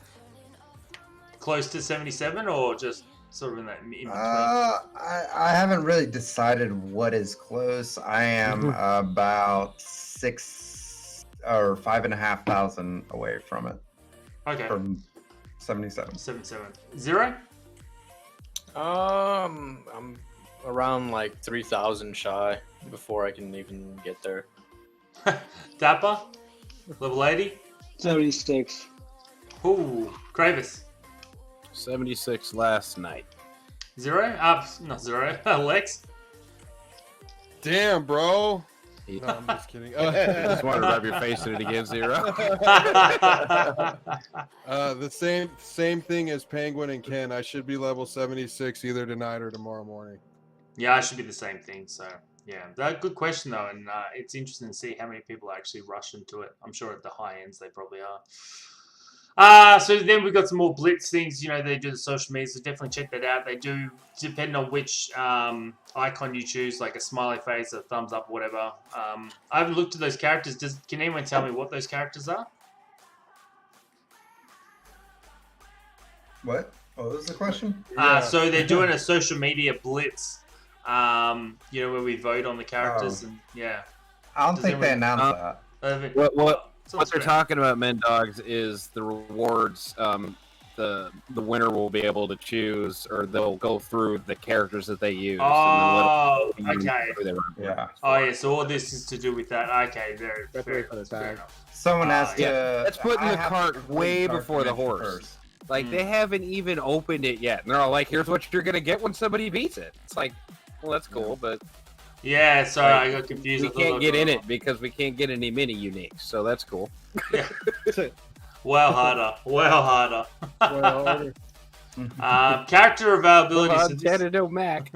Close to 77 or just sort of in that in between? I haven't really decided what is close. I am about 6 or 5,500 away from it. Okay. From 77. 77. Xero? I'm around like 3,000 shy before I can even get there. Dapper? Level 80? 76. Ooh. Crayvis? 76 last night. Zero? Not zero. Lex? Damn, bro. No, I'm just kidding. Just want to rub your face in it again, Xero. The same thing as Penguin and Ken. I should be level 76 either tonight or tomorrow morning. Yeah, I should be the same thing. So, yeah. That's a good question, though. And it's interesting to see how many people actually rush into it. I'm sure at the high ends they probably are. So then we've got some more Blitz things. They do the social media, so definitely check that out. They do, depending on which icon you choose, like a smiley face, a thumbs up, whatever. I haven't looked at those characters. Can anyone tell me what those characters are? What? What was the question? So they're doing a social media Blitz, where we vote on the characters. And yeah. I don't think they announced that. What they're talking about, Mendawgs, is the rewards. the winner will be able to choose, or they'll go through the characters that they use. Oh, and then okay. Yeah. Oh, yeah, so all this is to do with that. Okay, very fair enough. Someone has to. Let's put in I the have cart to complete way cart before the dimension horse. first. Like, they haven't even opened it yet. And they're all like, here's what you're going to get when somebody beats it. It's like, well, that's cool, but Yeah, sorry, I got confused. we can't get in it because we can't get any mini uniques. So that's cool. Yeah. Well harder. Well harder. Well, Character availability. So this, Nintendo Mac.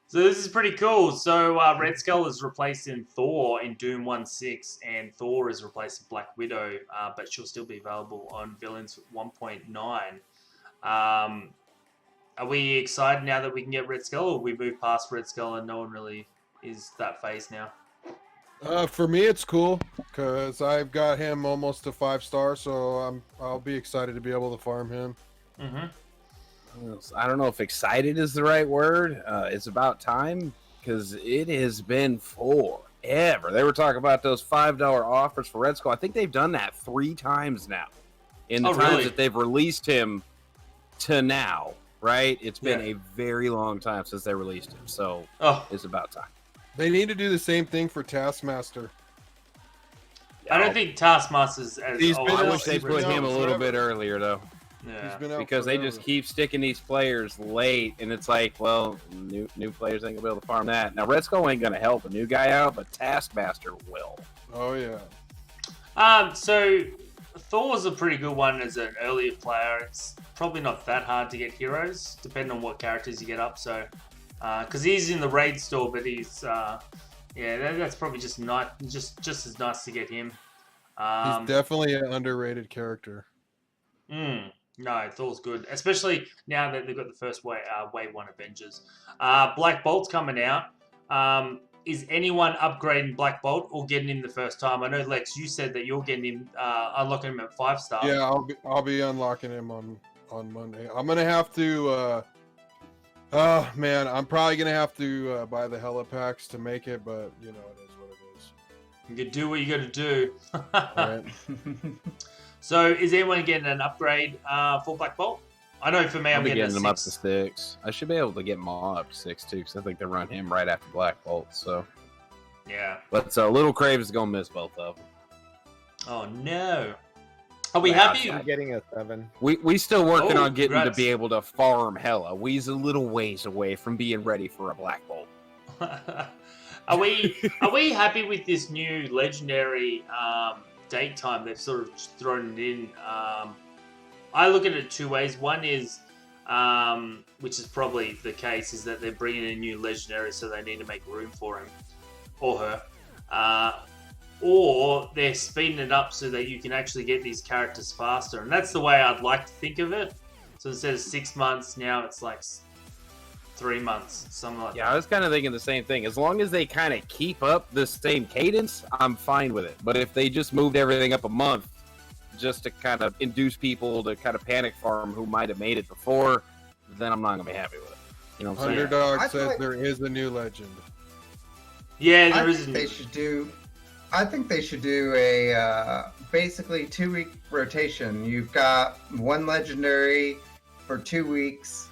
so this is pretty cool. So Red Skull is replacing Thor in Doom 1.6, and Thor is replacing Black Widow, but she'll still be available on Villains 1.9. Are we excited now that we can get Red Skull, or we move past Red Skull and no one really is that phase now? For me, it's cool because I've got him almost to 5-star, so I'll be excited to be able to farm him. Mm-hmm. I don't know if excited is the right word. It's about time because it has been forever. They were talking about those $5 offers for Red Skull. I think they've done that 3 times now in the times really? that they've released him to now. Right? It's been a very long time since they released him, so it's about time. They need to do the same thing for Taskmaster. I don't think Taskmaster's as He's old. been I out- wish they he's put been him a out little forever. bit earlier, though. Yeah. He's been out Because they forever. just keep sticking these players late, and it's like, well, new players ain't gonna be able to farm that. Now, Red Skull ain't gonna help a new guy out, but Taskmaster will. Oh yeah. So Thor's a pretty good one as an earlier player. It's probably not that hard to get heroes, depending on what characters you get up. So, because he's in the raid store, but he's that's probably just not just as nice to get him. He's definitely an underrated character. No, Thor's good, especially now that they've got the first wave 1 Avengers. Black Bolt's coming out. Is anyone upgrading Black Bolt or getting him the first time? I know, Lex, you said that you're getting him, unlocking him at 5-star. Yeah, I'll be unlocking him on Monday. I'm gonna have to. Oh man, I'm probably gonna have to buy the hella packs to make it, but you know it is what it is. You can do what you got to do. Right. So, is anyone getting an upgrade for Black Bolt? I know for me, I'm getting them up to 6. 6. I should be able to get Maw up to 6 too, because I think they run him right after Black Bolt. So, Yeah. but Little Crayvis is gonna miss both of them. Oh no. Are we Wow, happy? I'm getting a 7. We still working Oh, on getting congrats. to be able to farm hella. We's a little ways away from being ready for a Black Bolt. Are we happy with this new legendary date time they've sort of thrown it in? I look at it 2 ways. One is, which is probably the case, is that they're bringing in a new legendary, so they need to make room for him or her, or they're speeding it up so that you can actually get these characters faster, and that's the way I'd like to think of it. So instead of 6 months, now it's like 3 months, something like that. Yeah, I was kind of thinking the same thing. As long as they kind of keep up the same cadence, I'm fine with it. But if they just moved everything up a month just to kind of induce people to kind of panic farm who might have made it before, then I'm not going to be happy with it. You know what I'm saying? Underdog I says thought- there is a new legend. Yeah, I there is. think they should do. I think they should do a basically 2-week rotation. You've got one legendary for 2 weeks.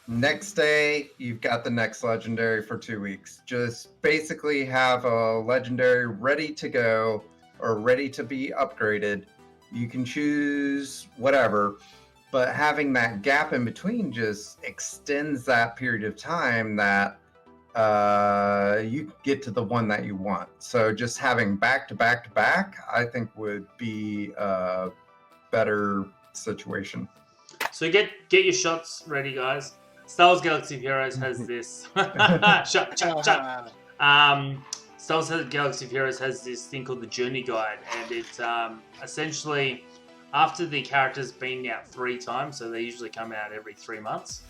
Next day, you've got the next legendary for 2 weeks. Just basically have a legendary ready to go or ready to be upgraded. You can choose whatever, but having that gap in between just extends that period of time that you get to the one that you want. So just having back to back to back, I think would be a better situation. So get your shots ready, guys. Star Wars Galaxy of Heroes has this. Shot. Star Wars Galaxy of Heroes has this thing called the Journey Guide, and it's essentially after the character's been out 3 times, so they usually come out every 3 months.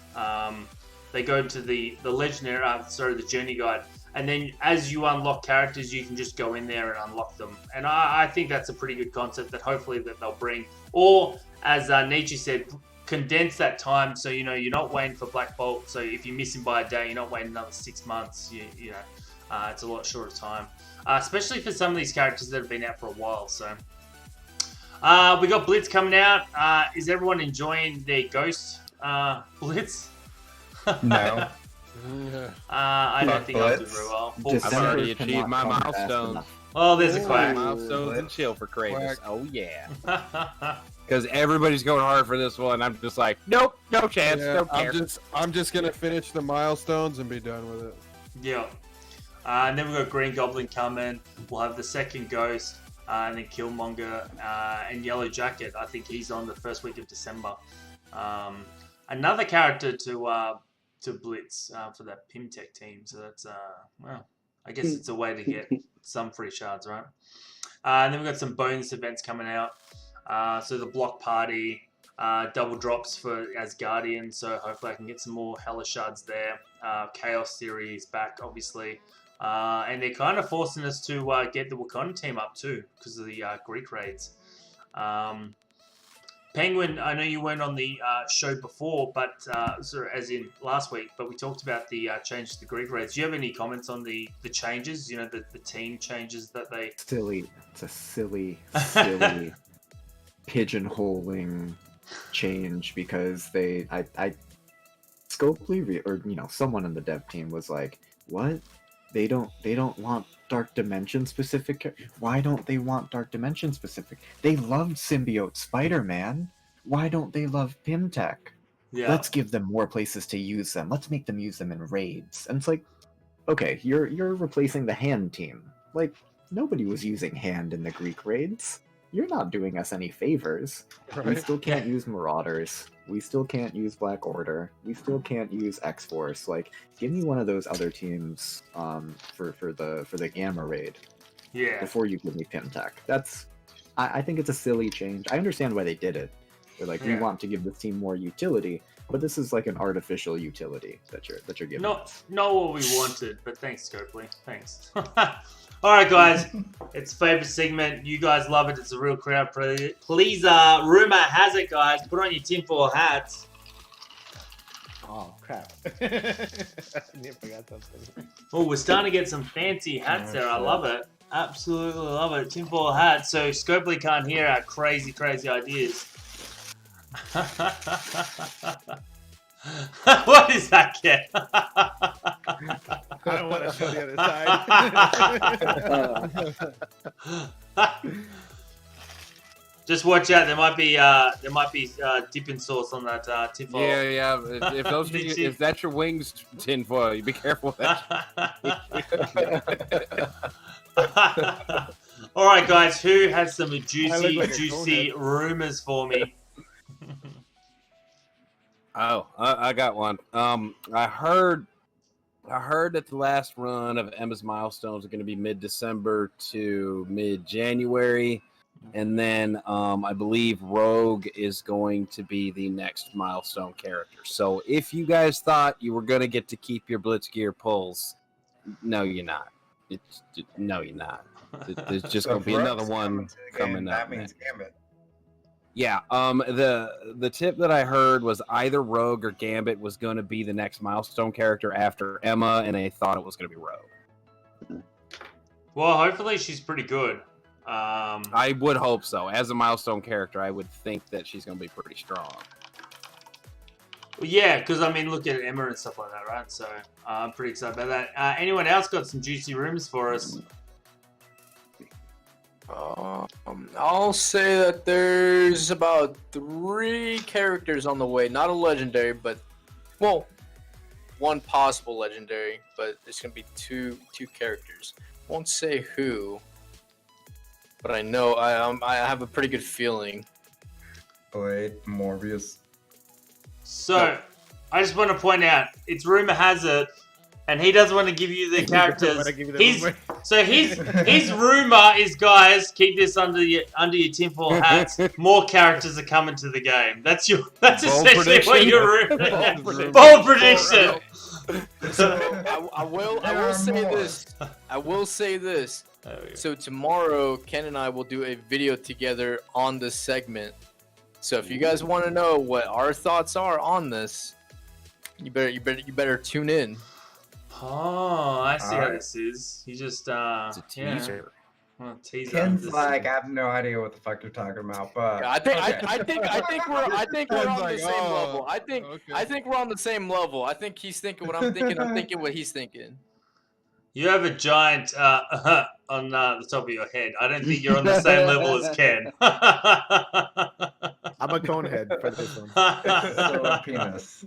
They go to the legendary, the Journey Guide, and then as you unlock characters, you can just go in there and unlock them. And I think that's a pretty good concept that hopefully that they'll bring. Or as Nietzsche said, condense that time so you know you're not waiting for Black Bolt. So if you miss him by a day, you're not waiting another 6 months. You know, it's a lot shorter time, especially for some of these characters that have been out for a while. So, We got Blitz coming out. Is everyone enjoying their Ghost Blitz? No. I don't think I'll do Blitz. very well. I've already achieved my milestones. Oh, there's a quack. Milestones and chill for Crayvis. Quack. Oh yeah. Because everybody's going hard for this one. I'm just like, nope, no chance, Yeah, don't care. I'm just gonna finish the milestones and be done with it. Yeah. And then we've got Green Goblin coming. We'll have the second Ghost, and then Killmonger, and Yellow Jacket. I think he's on the first week of December. Another character to Blitz for that Pimtech team. So that's, well, I guess it's a way to get some free shards, right? And then we've got some bonus events coming out. So the Block Party, double drops for Asgardian, so hopefully I can get some more Hella shards there. Chaos Series back, obviously. And they're kind of forcing us to get the Wakanda team up too, because of the Greek raids. Penguin, I know you weren't on the show before, but as in last week, but we talked about the change to the Greek raids. Do you have any comments on the changes, you know, the team changes that they... Silly. It's a silly pigeonholing change because I Scopely or someone in the dev team was like, what? They don't want Dark Dimension specific. Why don't they want Dark Dimension specific? They loved Symbiote Spider-Man. Why don't they love Pimtech? Yeah. Let's give them more places to use them. Let's make them use them in raids. And it's like, okay, you're replacing the hand team. Like, nobody was using hand in the Greek raids. You're not doing us any favors. We Right? still can't use Marauders. We still can't use Black Order. We still can't use X-Force. Like, give me one of those other teams for the Gamma raid Yeah. before you give me Pimtech. I think it's a silly change. I understand why they did it. They're like, we Yeah. want to give this team more utility, but this is like an artificial utility that you're giving. Not what we wanted, but thanks, Scopely. Thanks. All right, guys. It's favorite segment. You guys love it. It's a real crowd pleaser. Rumor has it, guys. Put on your tinfoil hats. Oh crap! I forgot something. Oh, we're starting to get some fancy hats there. I love it. Absolutely love it. Tinfoil hat. So Scopely can't hear our crazy, crazy ideas. What is that, Ken? I don't want to show the other side. Just watch out. There might be dipping sauce on that tinfoil. Yeah. If those, if that's your wings tinfoil, you be careful with that. All right, guys. Who has some I look juicy, like a juicy rumors for me? Oh, I got one. I heard that the last run of Emma's milestones are going to be mid-December to mid-January, and then I believe Rogue is going to be the next milestone character. So if you guys thought you were going to get to keep your Blitzgear pulls, no, you're not. No, you're not. There's just going to be another one coming up. That means Gambit. Yeah, the tip that I heard was either Rogue or Gambit was going to be the next milestone character after Emma, and they thought it was going to be Rogue. Well, hopefully she's pretty good. I would hope so. As a milestone character, I would think that she's going to be pretty strong. Well, yeah, because I mean, look at Emma and stuff like that, right? So I'm pretty excited about that. Anyone else got some juicy rumors for us? I'll say that there's about 3 characters on the way. Not a legendary, but well, one possible legendary. But there's gonna be two characters. Won't say who, but I know I have a pretty good feeling. Blade, Morbius. So I just want to point out, it's rumor has it, and he doesn't want to give you the characters. His rumor is, guys, keep this under your tinfoil hats. More characters are coming to the game. That's essentially what your rumor. Bold prediction. So I will say this. I will say this. So tomorrow, Ken and I will do a video together on this segment. So if you guys want to know what our thoughts are on this, you better tune in. Oh, I see how this is. You just It's a teaser. Teaser. Ken's like, I have no idea what the fuck you're talking about, but I think okay. I think we're on like, the same oh, level. okay. I think we're on the same level. I think he's thinking what I'm thinking. I'm thinking what he's thinking. You have a giant on the top of your head. I don't think you're on the same level as Ken. I'm a conehead for this one. So a penis.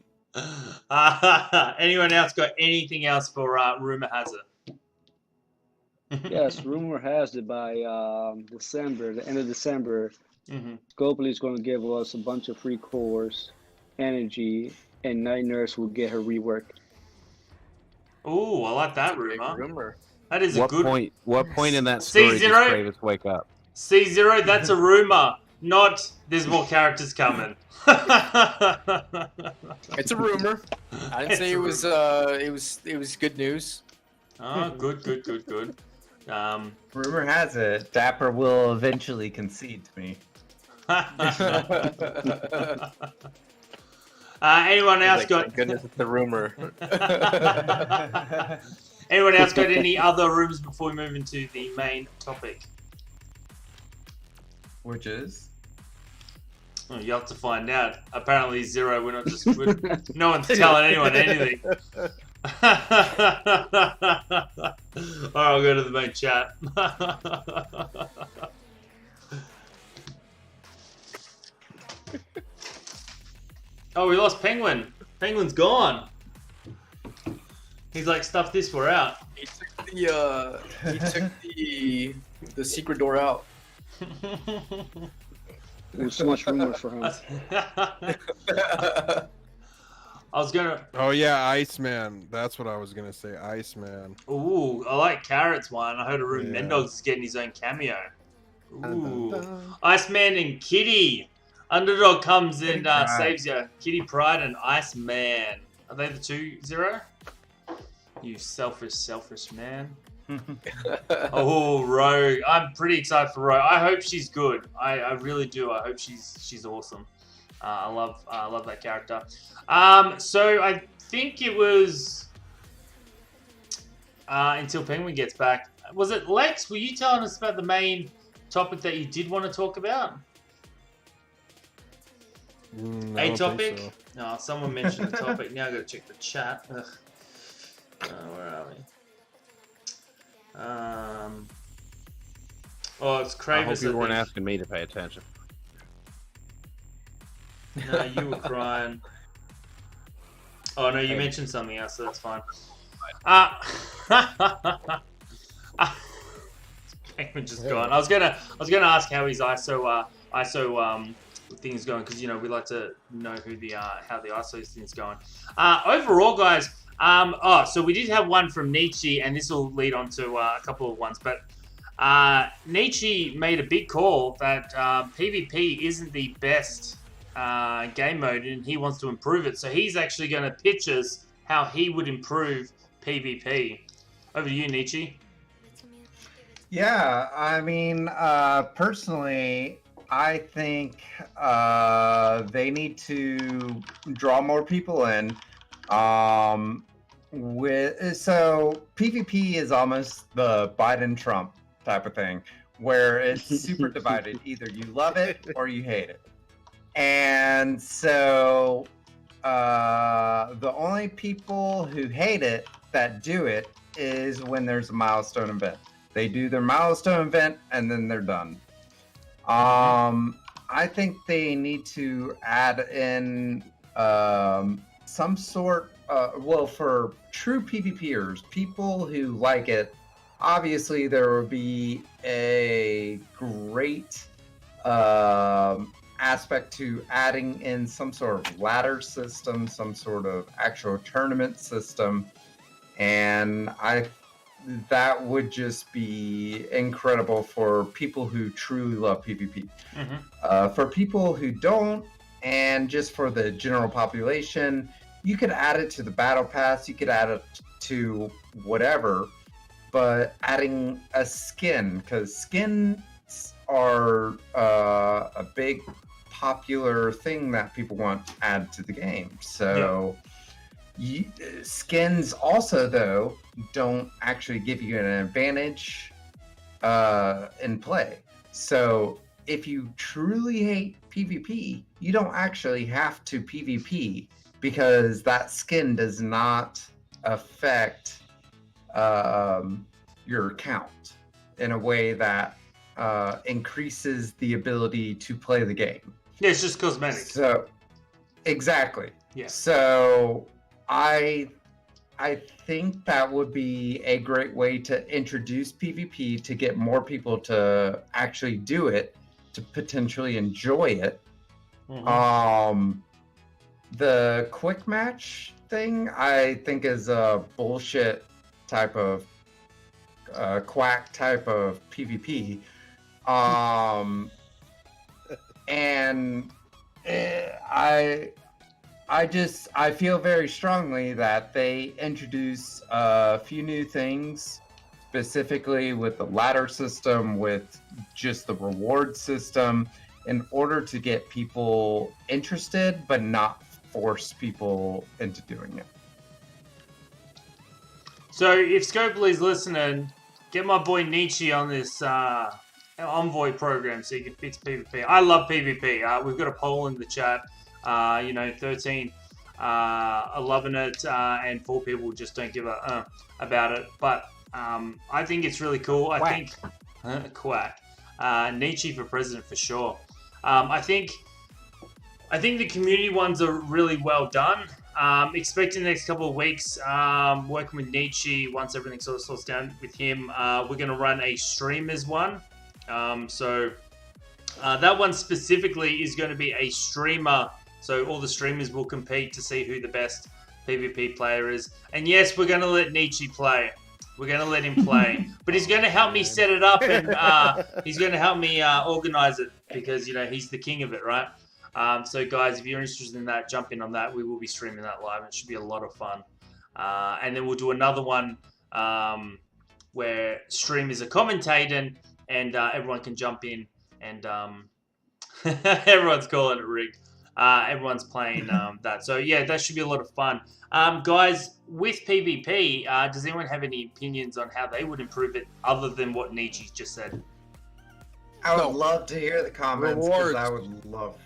Anyone else got anything else for rumor has it? Yes, rumor has it by December, the end of December, Mhm. Scopely is going to give us a bunch of free cores, energy, and Night Nurse will get her reworked. Ooh, I like that Big rumor. rumor. That is a What good point? What point in that story does Xero? Crayvis wake up? C0. That's a rumor, not there's more characters coming. It's a rumor. I didn't It's say a it was. It was good news. Oh, good. Rumor has it, Dapper will eventually concede to me. Anyone else Like, got? thank goodness, it's a rumor. Anyone else got any other rumors before we move into the main topic? Which is? Oh, you have to find out. Apparently, Xero. We're not just. No one's telling anyone anything. Alright, I'll go to the main chat. Oh, we lost Penguin. Penguin's gone. He's like, stuff this, we're out. He took the secret door out. There's so much rumors for him. I was gonna. Oh yeah, Iceman. That's what I was gonna say. Iceman. Ooh, I like Carrot's one. I heard a rumor Yeah. Mendawgs is getting his own cameo. Ooh, Iceman and Kitty. Underdog comes Kitty and Pryde. saves you. Kitty Pryde and Iceman. Are they the two, Xero? You selfish man. Oh, Rogue. I'm pretty excited for Rogue. I hope she's good. I really do. I hope she's awesome. I love that character. So I think it was until Penguin gets back. Was it Lex? Were you telling us about the main topic that you did want to talk about? I A don't think topic? so. No, someone mentioned the topic. Now I gotta check the chat. Ugh. Where are we? Oh, it's Crayvis. I hope you weren't think. asking me to pay attention. No, you were crying. Oh no, you mentioned something else, so that's fine. Penguin just gone. I was gonna ask how his ISO thing's going, because we like to know who the how the ISO thing's going. Overall, guys. So we did have one from Nietzchie, and this will lead on to a couple of ones. But Nietzsche made a big call that PvP isn't the best game mode, and he wants to improve it. So he's actually going to pitch us how he would improve PvP. Over to you, Nietzsche. Yeah, I mean, personally, I think they need to draw more people in. So PvP is almost the Biden-Trump type of thing, where it's super divided. Either you love it or you hate it. And so the only people who hate it that do it is when there's a milestone event. They do their milestone event and then they're done. I think they need to add in some sort, for true PvPers, people who like it, obviously there will be a great aspect to adding in some sort of ladder system, some sort of actual tournament system, and that would just be incredible for people who truly love PvP. For people who don't, and just for the general population, you could add it to the battle pass, you could add it to whatever, but adding a skin, because skins are a big popular thing that people want to add to the game. So skins also, though, don't actually give you an advantage in play. So if you truly hate PvP, you don't actually have to PvP, because that skin does not affect your count in a way that increases the ability to play the game. Yeah, it's just cosmetic. So, exactly. Yeah. So, I think that would be a great way to introduce PvP, to get more people to actually do it, to potentially enjoy it. Mhm. The quick match thing, I think, is a bullshit type of quack type of PvP. And I feel very strongly that they introduce a few new things, specifically with the ladder system, with just the reward system, in order to get people interested, but not force people into doing it. So if Scopely's listening, get my boy Nietzsche on this Envoy program so you can fix PvP. I love PvP. We've got a poll in the chat. 13 are loving it, and 4 people just don't give a about it. But I think it's really cool. I think quack. Nietzsche for president for sure. I think the community ones are really well done. Expecting the next couple of weeks, working with Nietzsche, once everything sort of sorts down with him, we're going to run a streamers one. So that one specifically is going to be a streamer. So all the streamers will compete to see who the best PvP player is. And yes, we're going to let Nietzsche play. We're going to let him play. But he's going to help me set it up, and he's going to help me organize it, because, he's the king of it, right? So guys, if you're interested in that, jump in on that. We will be streaming that live. It should be a lot of fun. And then we'll do another one where streamers are commentating, and everyone can jump in, and everyone's calling it rigged. Everyone's playing that. So yeah, that should be a lot of fun. Guys, with PvP, does anyone have any opinions on how they would improve it other than what Nietzsche just said? I would love to hear the comments, because Rewards. I would love.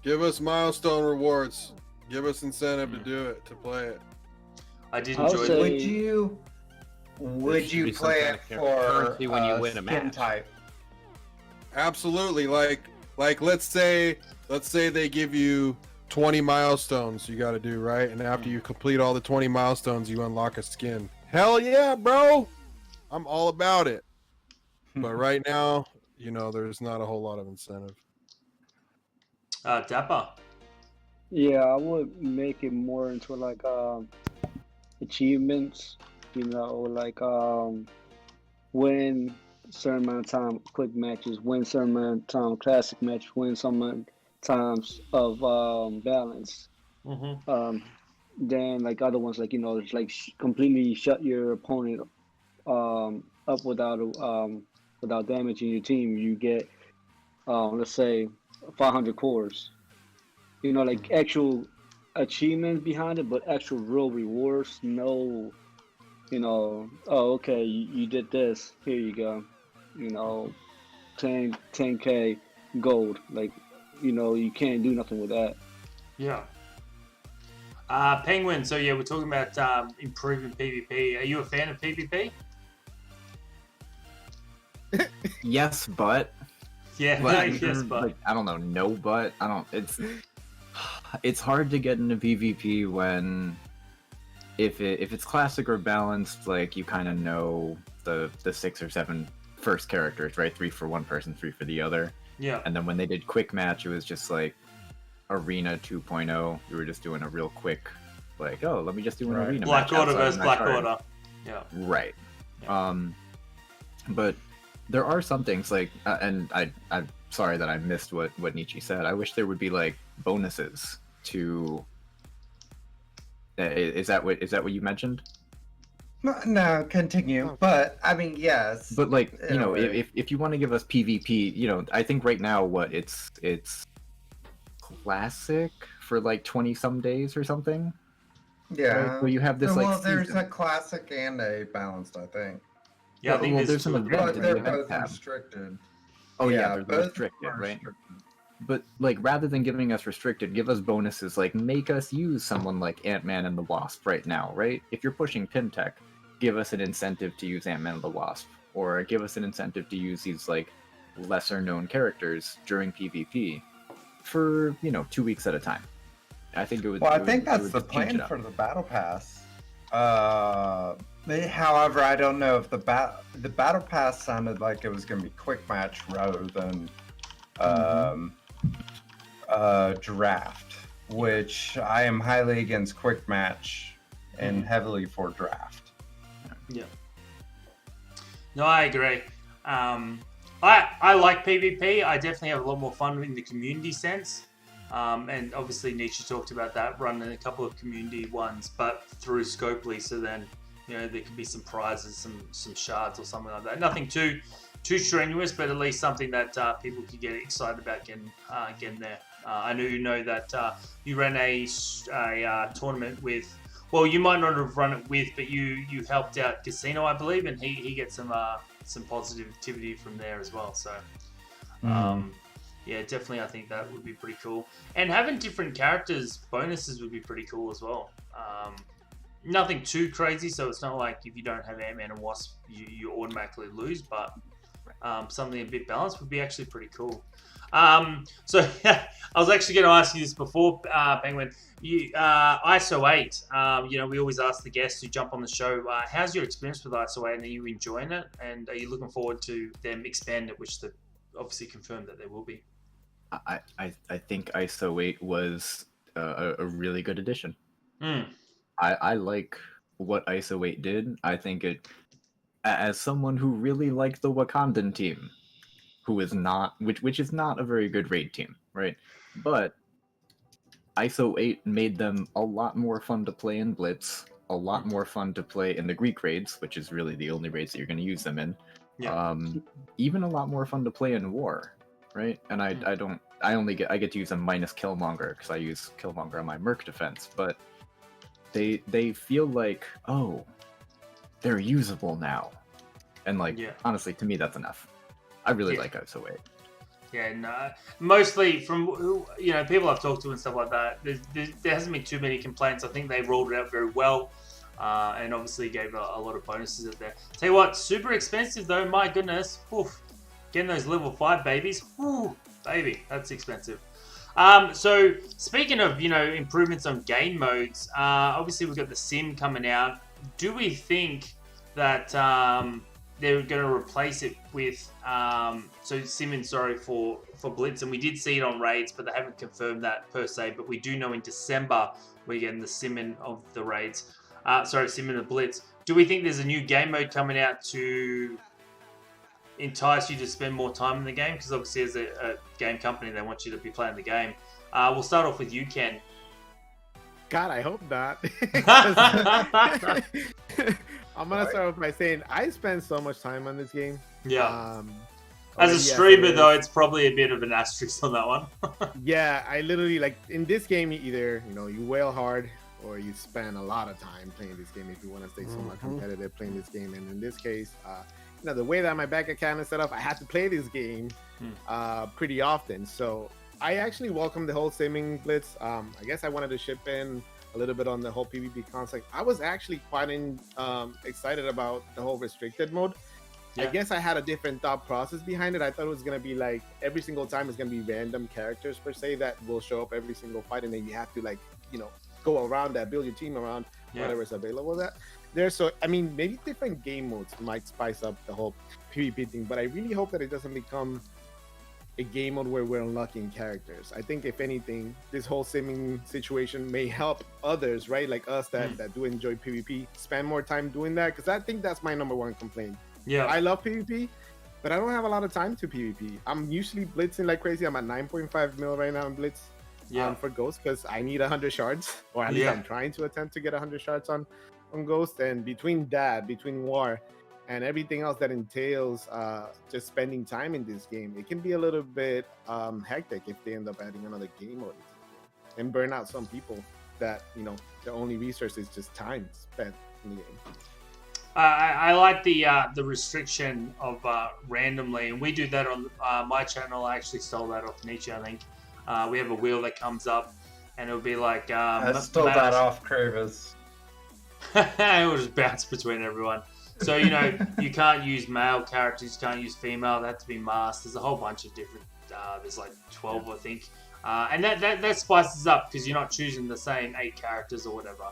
Give us milestone rewards. Give us incentive to do it, to play it. I did I'll enjoy say- it. Would should you be some play kind it of for currency when you win a skin match. type? Absolutely. Like let's say they give you 20 milestones you got to do, right? And after you complete all the 20 milestones, you unlock a skin. Hell yeah, bro. I'm all about it. But right now, there's not a whole lot of incentive. Dapper. Yeah, I would make it more into like achievements, like win certain amount of time quick matches, win certain amount of time classic match, win some amount of times of balance. Then like other ones, like just like completely shut your opponent up without damaging your team. You get let's say 500 cores. Like actual achievements behind it, but actual real rewards. No, oh, okay, you did this. Here you go. 10K gold. Like, you can't do nothing with that. Yeah. Penguin. So yeah, we're talking about improving PvP. Are you a fan of PvP? Yes, but Yeah. Yes, but like, I don't know. No, but I don't. It's hard to get into PvP when if it's classic or balanced, like you kind of know the 6 or 7 first characters, right? 3 for one person, 3 for the other. Yeah. And then when they did quick match, it was just like Arena 2.0. We were just doing a real quick, like, oh, let me just do an arena Black match Order outside versus my Black card. Order. Yeah. Right. Yeah. But there are some things like, and I'm sorry that I missed what Nietzsche said. I wish there would be like bonuses to. Is that what you mentioned? No, continue. But I mean, yes. But like, In a way. if you want to give us PvP, I think right now it's classic for like 20 some days or something. Yeah. Right? Where you have this well, like there's season. a classic and a balanced, I think. Yeah, I think well, there's there's an two. event But in they're the event both tab. restricted. Oh yeah, Yeah, they're both restricted, are right? restricted. But like, rather than giving us restricted, give us bonuses. Like, make us use someone like Ant-Man and the Wasp right now, right? If you're pushing Pimtech, give us an incentive to use Ant-Man and the Wasp, or give us an incentive to use these like lesser-known characters during PvP for 2 weeks at a time. I think it would. Well, I it would- think it that's would the just change plan it up. for the battle pass. However, I don't know if the battle pass sounded like it was going to be quick match rather than draft, which I am highly against quick match and heavily for draft. Yeah. No, I agree. I like PvP. I definitely have a lot more fun in the community sense. And obviously Nietzsche talked about that, running a couple of community ones, but through Scopely. So then, there could be some prizes, some shards or something like that. Nothing too strenuous, but at least something that people could get excited about getting there. I know that you ran a tournament with. Well, you might not have run it with, but you helped out Casino, I believe, and he gets some positivity from there as well. So, yeah, definitely, I think that would be pretty cool. And having different characters bonuses would be pretty cool as well. Nothing too crazy, so it's not like if you don't have Ant-Man and Wasp, you automatically lose. But something a bit balanced would be actually pretty cool. So yeah, I was actually going to ask you this before, Penguin. ISO 8. We always ask the guests who jump on the show, how's your experience with ISO 8, and are you enjoying it? And are you looking forward to them expand it, which they obviously confirmed that they will be? I think ISO 8 was a really good addition. Mm. I like what ISO 8 did. I think it, as someone who really liked the Wakandan team, who is not, which is not a very good raid team, right? But ISO 8 made them a lot more fun to play in Blitz, a lot more fun to play in the Greek raids, which is really the only raids that you're going to use them in. Yeah. Even a lot more fun to play in War, right? And I get to use a minus Killmonger because I use Killmonger on my Merc defense, but they feel like, oh, they're usable now. And honestly, to me, that's enough. I really like ISO 8. Yeah, and mostly from people I've talked to and stuff like that, there hasn't been too many complaints. I think they rolled it out very well, and obviously gave a lot of bonuses out there. Tell you what, super expensive though. My goodness, oof, getting those level 5 babies, ooh, baby, that's expensive. So speaking of improvements on game modes, obviously we've got the sim coming out. Do we think that they're going to replace it with for Blitz, and we did see it on raids, but they haven't confirmed that per se. But we do know in December we're getting the simming of the raids. Simming of Blitz. Do we think there's a new game mode coming out to entice you to spend more time in the game? Because obviously as a game company, they want you to be playing the game. We'll start off with you, Ken. God, I hope not. I'm gonna start off by saying I spend so much time on this game. Yeah. As a streamer, though, it's probably a bit of an asterisk on that one. Yeah, I literally in this game. Either you whale hard or you spend a lot of time playing this game if you want to stay somewhat competitive playing this game. And in this case, the way that my bank account is set up, I had to play this game pretty often. So I actually welcome the whole simming Blitz. I guess I wanted to chip in a little bit on the whole PvP concept. I was actually quite excited about the whole restricted mode. Yeah. I guess I had a different thought process behind it. I thought it was going to be like every single time it's going to be random characters per se that will show up every single fight, and then you have to go around that, build your team around whatever's available there. So I mean, maybe different game modes might spice up the whole PvP thing, but I really hope that it doesn't become a game mode where we're unlocking characters. I think if anything, this whole simming situation may help others, right? Like us that do enjoy PvP, spend more time doing that, because I think that's my number one complaint. Yeah, I love PvP, but I don't have a lot of time to PvP. I'm usually blitzing like crazy. I'm at 9.5 mil right now in Blitz for Ghost because I need 100 shards, or at least I'm trying to attempt to get 100 shards on Ghost. And between War, and everything else that entails just spending time in this game, it can be a little bit hectic if they end up adding another game mode and burn out some people that, their only resource is just time spent in the game. I like the restriction of randomly, and we do that on my channel. I actually stole that off Nietzsche, I think. We have a wheel that comes up, and it'll be like I stole that off Crayvis. it will just bounce between everyone. So you can't use male characters, you can't use female. They have to be masked. There's a whole bunch of different. There's like 12, I think, and that spices up because you're not choosing the same 8 characters or whatever.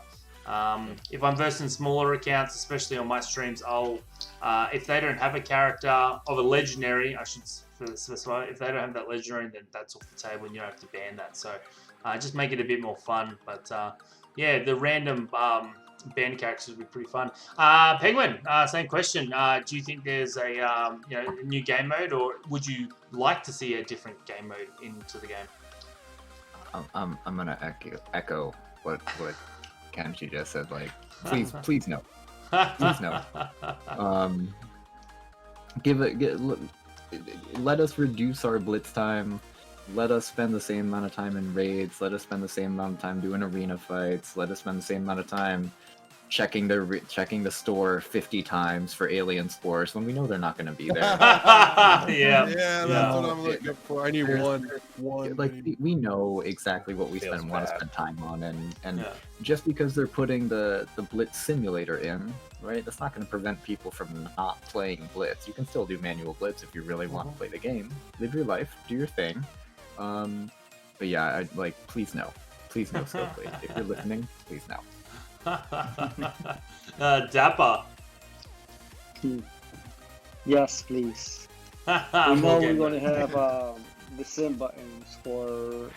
If I'm versing smaller accounts, especially on my streams, I'll if they don't have a character of a legendary, I should specify. If they don't have that legendary, then that's off the table, and you don't have to ban that. So just make it a bit more fun. But yeah, the random band characters would be pretty fun. Penguin, same question. Do you think there's a new game mode, or would you like to see a different game mode into the game? I'm gonna echo what Kenshi just said. Like, please no, please no. Let us reduce our blitz time. Let us spend the same amount of time in raids. Let us spend the same amount of time doing arena fights. Let us spend the same amount of time checking the store 50 times for alien spores when we know they're not going to be there. Yeah, that's what I'm looking for. I need one. Like, we know exactly what we want to spend time on, and just because they're putting the Blitz simulator in, right? That's not going to prevent people from not playing Blitz. You can still do manual Blitz if you really want to play the game. Live your life, do your thing. But yeah, please no, Stokely. If you're listening, please no. Dapper. Yes, please. We know we're going to have the sim buttons for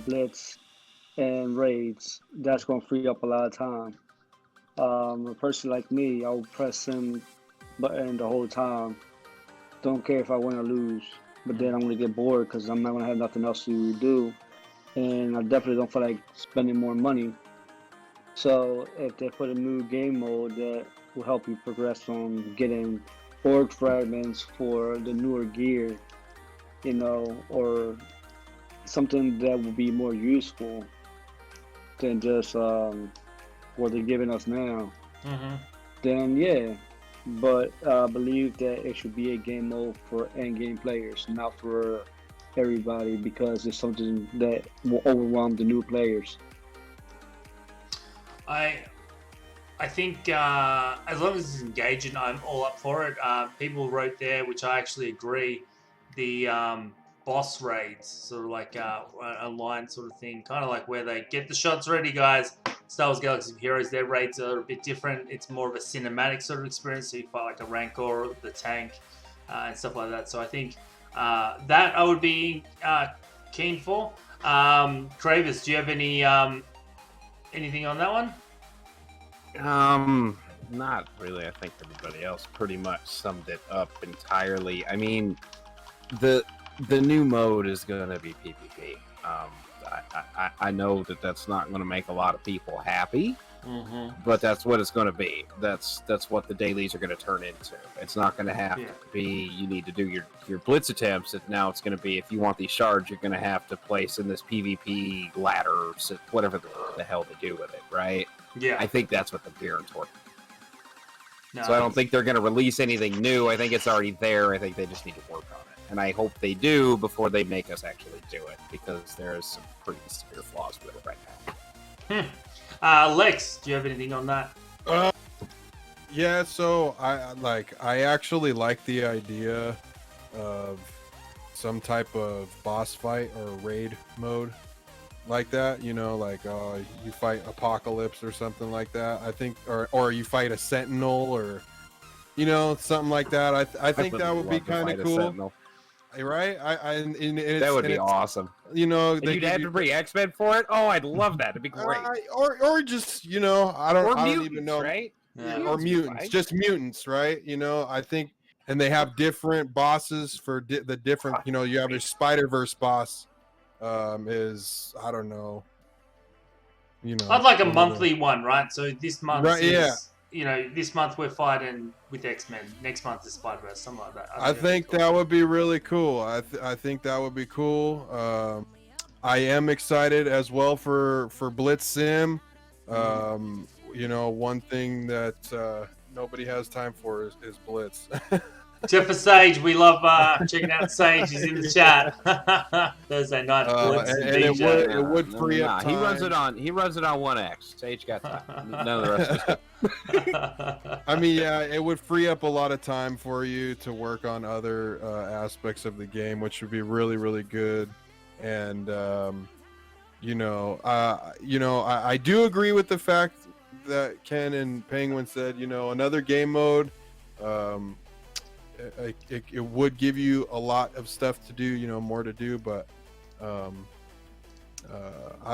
blitz and raids. That's going to free up a lot of time. A person like me, I'll press sim button the whole time. Don't care if I win or lose, but then I'm going to get bored because I'm not going to have nothing else to do, and I definitely don't feel like spending more money. So if they put a new game mode that will help you progress on getting org fragments for the newer gear, or something that will be more useful than just what they're giving us now, then yeah. But I believe that it should be a game mode for endgame players, not for everybody, because it's something that will overwhelm the new players. I think as long as it's engaging, I'm all up for it. People wrote there, which I actually agree, the boss raids, sort of like a line sort of thing, kind of like where they get the shots ready, guys. Star Wars Galaxy of Heroes, their raids are a bit different. It's more of a cinematic sort of experience, so you fight like a Rancor, the tank, and stuff like that. So I think that I would be keen for. Crayvis, do you have any anything on that one? Not really. I think everybody else pretty much summed it up entirely. I mean, the new mode is going to be PvP. I know that that's not going to make a lot of people happy, but that's what it's going to be. That's what the dailies are going to turn into. It's not going to have to be you need to do your blitz attempts. Now it's going to be, if you want these shards, you're going to have to place in this PvP ladder, whatever the hell to do with it, right? Yeah. I think that's what they're gearing toward. No, So I don't think they're going to release anything new. I think it's already there. I think they just need to work on it. And I hope they do before they make us actually do it, because there's some pretty severe flaws with it right now. Lex, do you have anything on that? Yeah, so I actually like the idea of some type of boss fight or raid mode like that, you fight Apocalypse or something like that. I think, or you fight a Sentinel, or something like that. I think that would be kind of cool, right? that would be awesome. You'd have to bring X-Men for it. Oh, I'd love that. It'd be great. Or just I don't even know, right? Or mutants, just mutants, right? I think, and they have different bosses for the different. You have your Spider-Verse boss. Is I don't know. I'd like a monthly one, right? So this month, right? This month we're fighting with X-Men. Next month is Spider-Verse, something like that. I think that would be really cool. I think that would be cool. I am excited as well for Blitz Sim. One thing that nobody has time for is Blitz. Except for Sage, we love checking out Sage. He's in the chat. Thursday night Blitz and and DJ. it would free up time. He runs it on 1X. Sage got time. None of the rest of us. I mean, yeah, it would free up a lot of time for you to work on other aspects of the game, which would be really, really good. And I do agree with the fact that Ken and Penguin said, another game mode. It would give you a lot of stuff to do, more to do, but I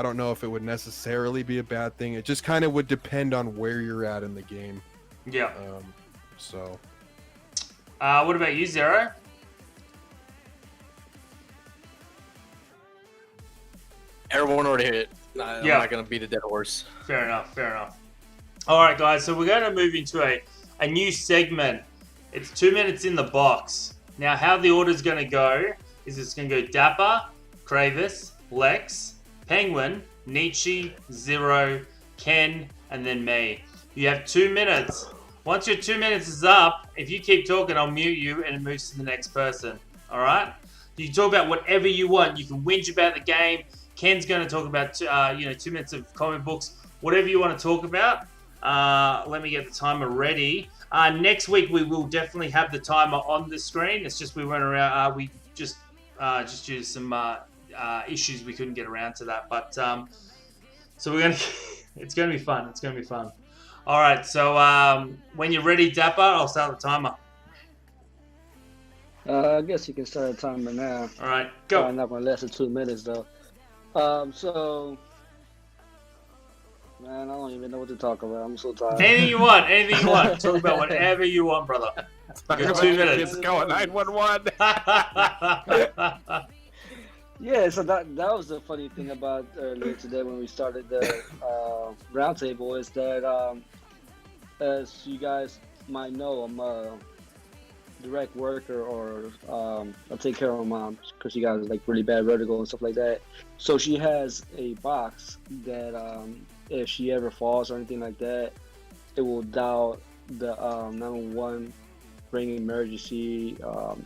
don't know if it would necessarily be a bad thing. It just kind of would depend on where you're at in the game. Yeah. So. What about you, Xero? Everyone already hit it. I'm not going to beat a dead horse. Fair enough. All right, guys. So we're going to move into a new segment. It's 2 minutes in the box. Now, how the order's going to go is it's going to go Dapper, Crayvis, Lex, Penguin, Nietzchie, Xero, Ken, and then me. You have 2 minutes. Once your 2 minutes is up, if you keep talking, I'll mute you and it moves to the next person. All right? You can talk about whatever you want. You can whinge about the game. Ken's going to talk about 2 minutes of comic books. Whatever you want to talk about. Let me get the timer ready. Next week we will definitely have the timer on the screen. It's just we went around. We just due to some issues we couldn't get around to that. But so we're gonna. It's gonna be fun. It's gonna be fun. All right. So when you're ready, Dapper, I'll start the timer. I guess you can start a timer now. All right. Go. I'm not gonna last for 2 minutes though. So. Man, I don't even know what to talk about. I'm so tired. Anything you want. Talk about whatever you want, brother. You got 2 minutes. Go 911. Yeah, so that was the funny thing about earlier today when we started the roundtable is that, as you guys might know, I'm a direct worker, or I take care of my mom because she got like really bad vertigo and stuff like that. So she has a box that if she ever falls or anything like that, it will dial the 911, bring emergency, the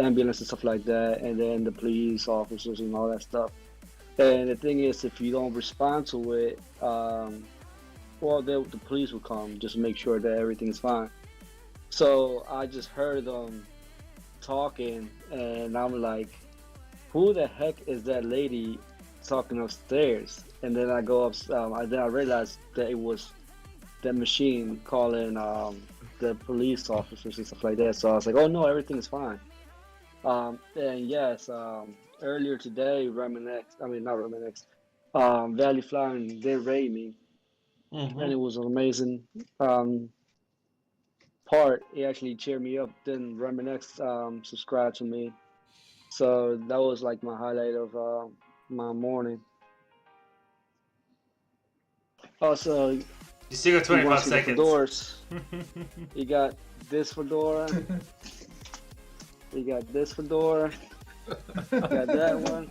ambulance and stuff like that, and then the police officers and all that stuff. And the thing is, if you don't respond to it, the police will come just to make sure that everything's fine. So I just heard them talking, and I'm like, who the heck is that lady talking upstairs? And then I go up, then I realized that it was that machine calling the police officers and stuff like that. So I was like, oh no, everything's fine. And yes, earlier today, Valley Flying, they raided me. Mm-hmm. And it was an amazing part. It actually cheered me up. Then Reminex subscribed to me. So that was like my highlight of my morning. Also, You still got 25 seconds. Doors. You got this fedora. You got this fedora. You got that one.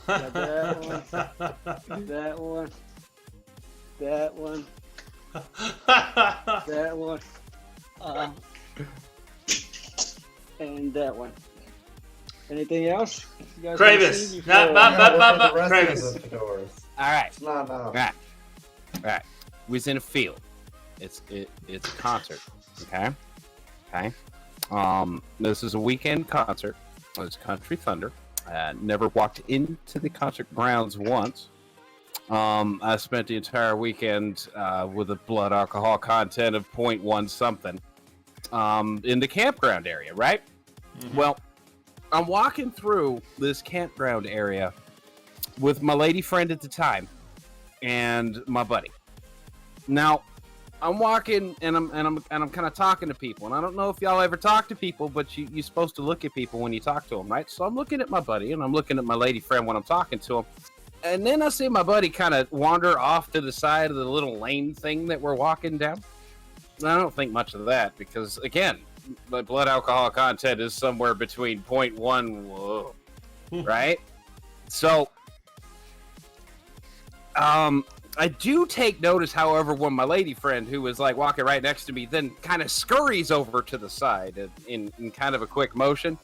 You got that one. That one. That one. That one. And that one. Anything else? You guys Crayvis. Crayvis. All right. No. All right. We was in a field. It's a concert. Okay. This is a weekend concert. It's Country Thunder. Never walked into the concert grounds once. I spent the entire weekend with a blood alcohol content of 0.1 something in the campground area, right? Mm-hmm. Well, I'm walking through this campground area with my lady friend at the time and my buddy. Now, I'm walking and I'm kind of talking to people, and I don't know if y'all ever talk to people, but you're supposed to look at people when you talk to them, right? So I'm looking at my buddy and I'm looking at my lady friend when I'm talking to him, and then I see my buddy kind of wander off to the side of the little lane thing that we're walking down. And I don't think much of that because, again, my blood alcohol content is somewhere between 0.1, right? So, I do take notice, however, when my lady friend, who was like walking right next to me, then kind of scurries over to the side in kind of a quick motion.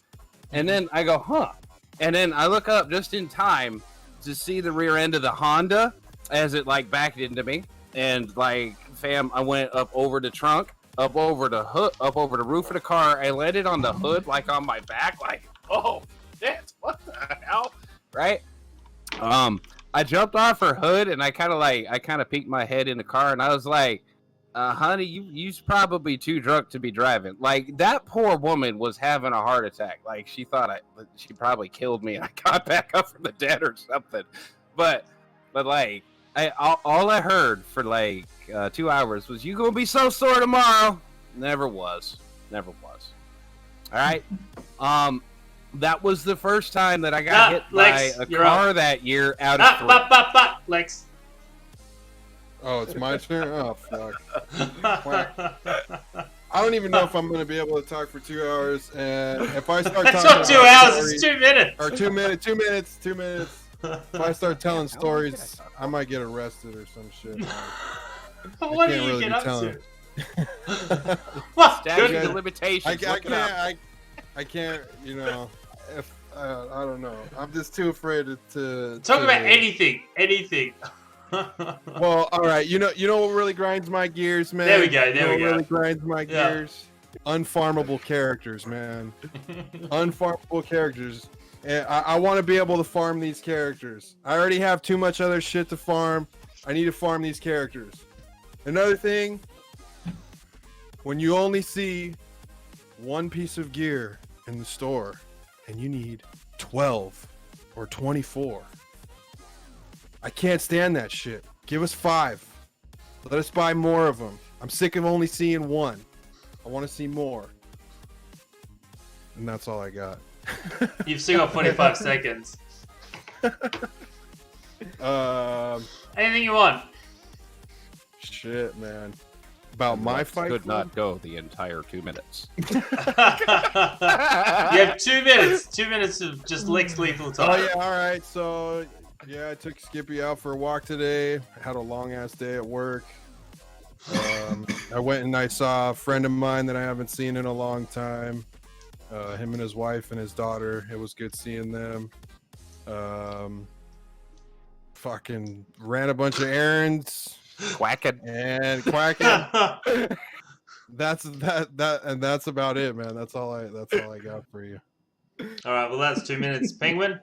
And then I go, huh. And then I look up just in time to see the rear end of the Honda as it like backed into me. And like, fam, I went up over the trunk, up over the hood, up over the roof of the car. I landed on the hood, like on my back, like, oh, shit, what the hell? Right? I jumped off her hood and I kind of peeked my head in the car and I was like, honey, you're probably too drunk to be driving. Like, that poor woman was having a heart attack. Like, she thought she probably killed me and I got back up from the dead or something. But like, all I heard for like 2 hours was, you gonna be so sore tomorrow. Never was. All right. That was the first time that I got hit Lex, by a car that year out of three. Lex. Oh, it's my turn? Oh, fuck. I don't even know if I'm going to be able to talk for 2 hours. And if I start That's talking not 2 hours, it's 2 minutes. Or 2 minutes, 2 mints. If I start telling stories, I might get arrested or some shit. What do you get up to? Statute of limitations. I can't, you know, if I don't know. I'm just too afraid to talk about anything. Well, all right. You know what really grinds my gears, man? There we go. Really grinds my gears? Unfarmable characters, man. Unfarmable characters. And I want to be able to farm these characters. I already have too much other shit to farm. I need to farm these characters. Another thing, when you only see one piece of gear in the store and you need 12 or 24, I can't stand that shit. Give us 5. Let us buy more of them. I'm sick of only seeing one. I want to see more. And that's all I got. You've still got 45 seconds. Anything you want. Shit, man. About my fight? Could not go the entire 2 minutes. You have 2 minutes. 2 minutes of just Lex Lethal time. Oh, yeah, all right. So, yeah, I took Skippy out for a walk today. I had a long-ass day at work. I went and I saw a friend of mine that I haven't seen in a long time. Him and his wife and his daughter. It was good seeing them. Fucking ran a bunch of errands. Quacking. That's about it, man. That's all I got for you. All right, well that's 2 minutes. Penguin.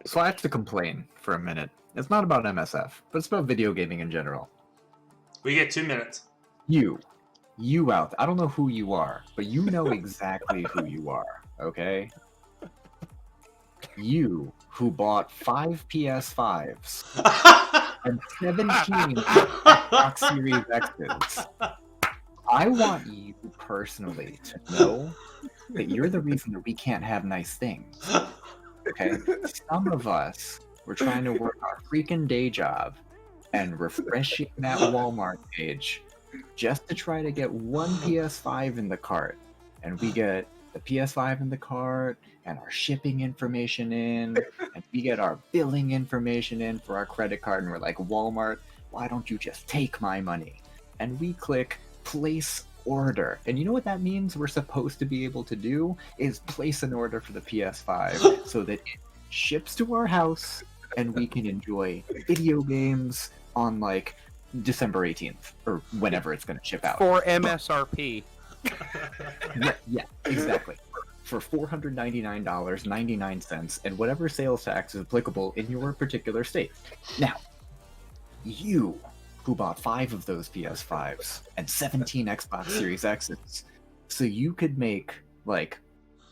So I have to complain for a minute. It's not about MSF, but it's about video gaming in general. We get 2 minutes. You out there, I don't know who you are, but you know exactly who you are, okay? You who bought 5 PS5s and 17 Xbox Series X's. I want you personally to know that you're the reason that we can't have nice things. Okay? Some of us were trying to work our freaking day job and refreshing that Walmart page just to try to get one PS5 in the cart. And we get the PS5 in the cart and our shipping information in, and we get our billing information in for our credit card, and we're like, Walmart, why don't you just take my money? And we click place order. And you know what that means we're supposed to be able to do is place an order for the PS5 so that it ships to our house and we can enjoy video games on like December 18th or whenever it's going to ship out. For MSRP. Yeah, exactly. For $499.99 and whatever sales tax is applicable in your particular state. Now, you who bought 5 of those PS5s and 17 Xbox Series X's so you could make like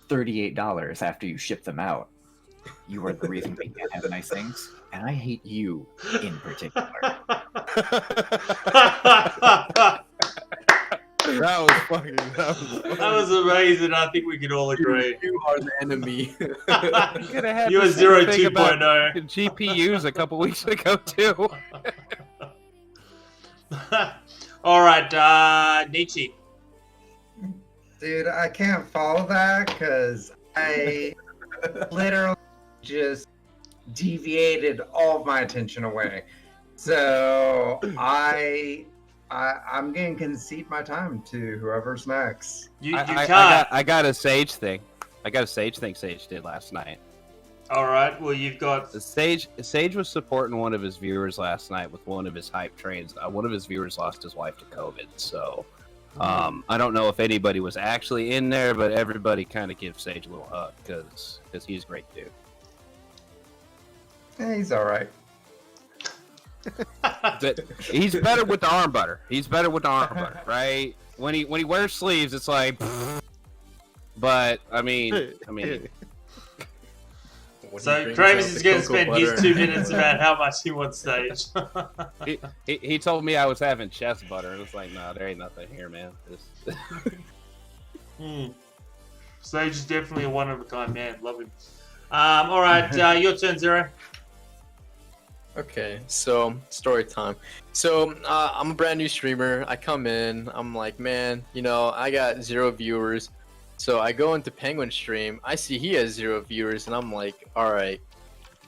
$38 after you ship them out. You are the reason we can't have nice things, and I hate you in particular. That was fucking. That was amazing. I think we can all agree. You are the enemy. You could have had You were the same Xero thing about 2.0. GPUs a couple weeks ago too. All right, Nietzsche. Dude, I can't follow that because I literally just deviated all of my attention away. So I'm gonna concede my time to whoever's next. You can't. I got a Sage thing. I got a Sage thing Sage did last night. All right. Well, you've got. Sage was supporting one of his viewers last night with one of his hype trains. One of his viewers lost his wife to COVID, so I don't know if anybody was actually in there, but everybody kind of gives Sage a little hug because he's a great dude. Yeah, he's all right. He's better with the arm butter. He's better with the arm butter, right? When he wears sleeves, it's like. But I mean. So Crayvis is going to spend his 2 minutes about how much he wants Sage. he told me I was having chest butter, and it's like, no, there ain't nothing here, man. Sage is definitely a one of a kind man. Love him. All right, your turn, Xero. Okay, so story time. So I'm a brand new streamer. I come in. I'm like, man, I got 0 viewers. So I go into Penguin stream. I see he has 0 viewers, and I'm like, all right.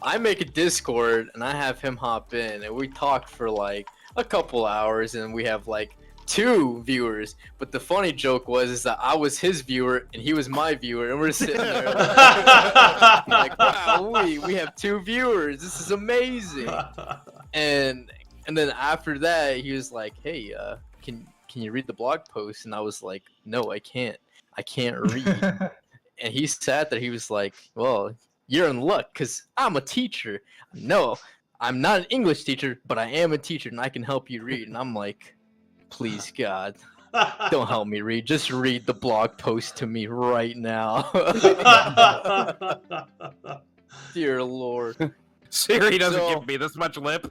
I make a Discord, and I have him hop in, and we talk for like a couple hours, and we have like 2 viewers. But the funny joke is that I was his viewer, and he was my viewer, and we're sitting there like wow, we have 2 viewers. This is amazing. And then after that, he was like, hey, can you read the blog post? And I was like, no, I can't. I can't read. And he sat there. He was like, well, you're in luck because I'm a teacher. No, I'm not an English teacher, but I am a teacher and I can help you read. And I'm like, please, God, don't help me read. Just read the blog post to me right now. Dear Lord. Siri doesn't give me this much lip.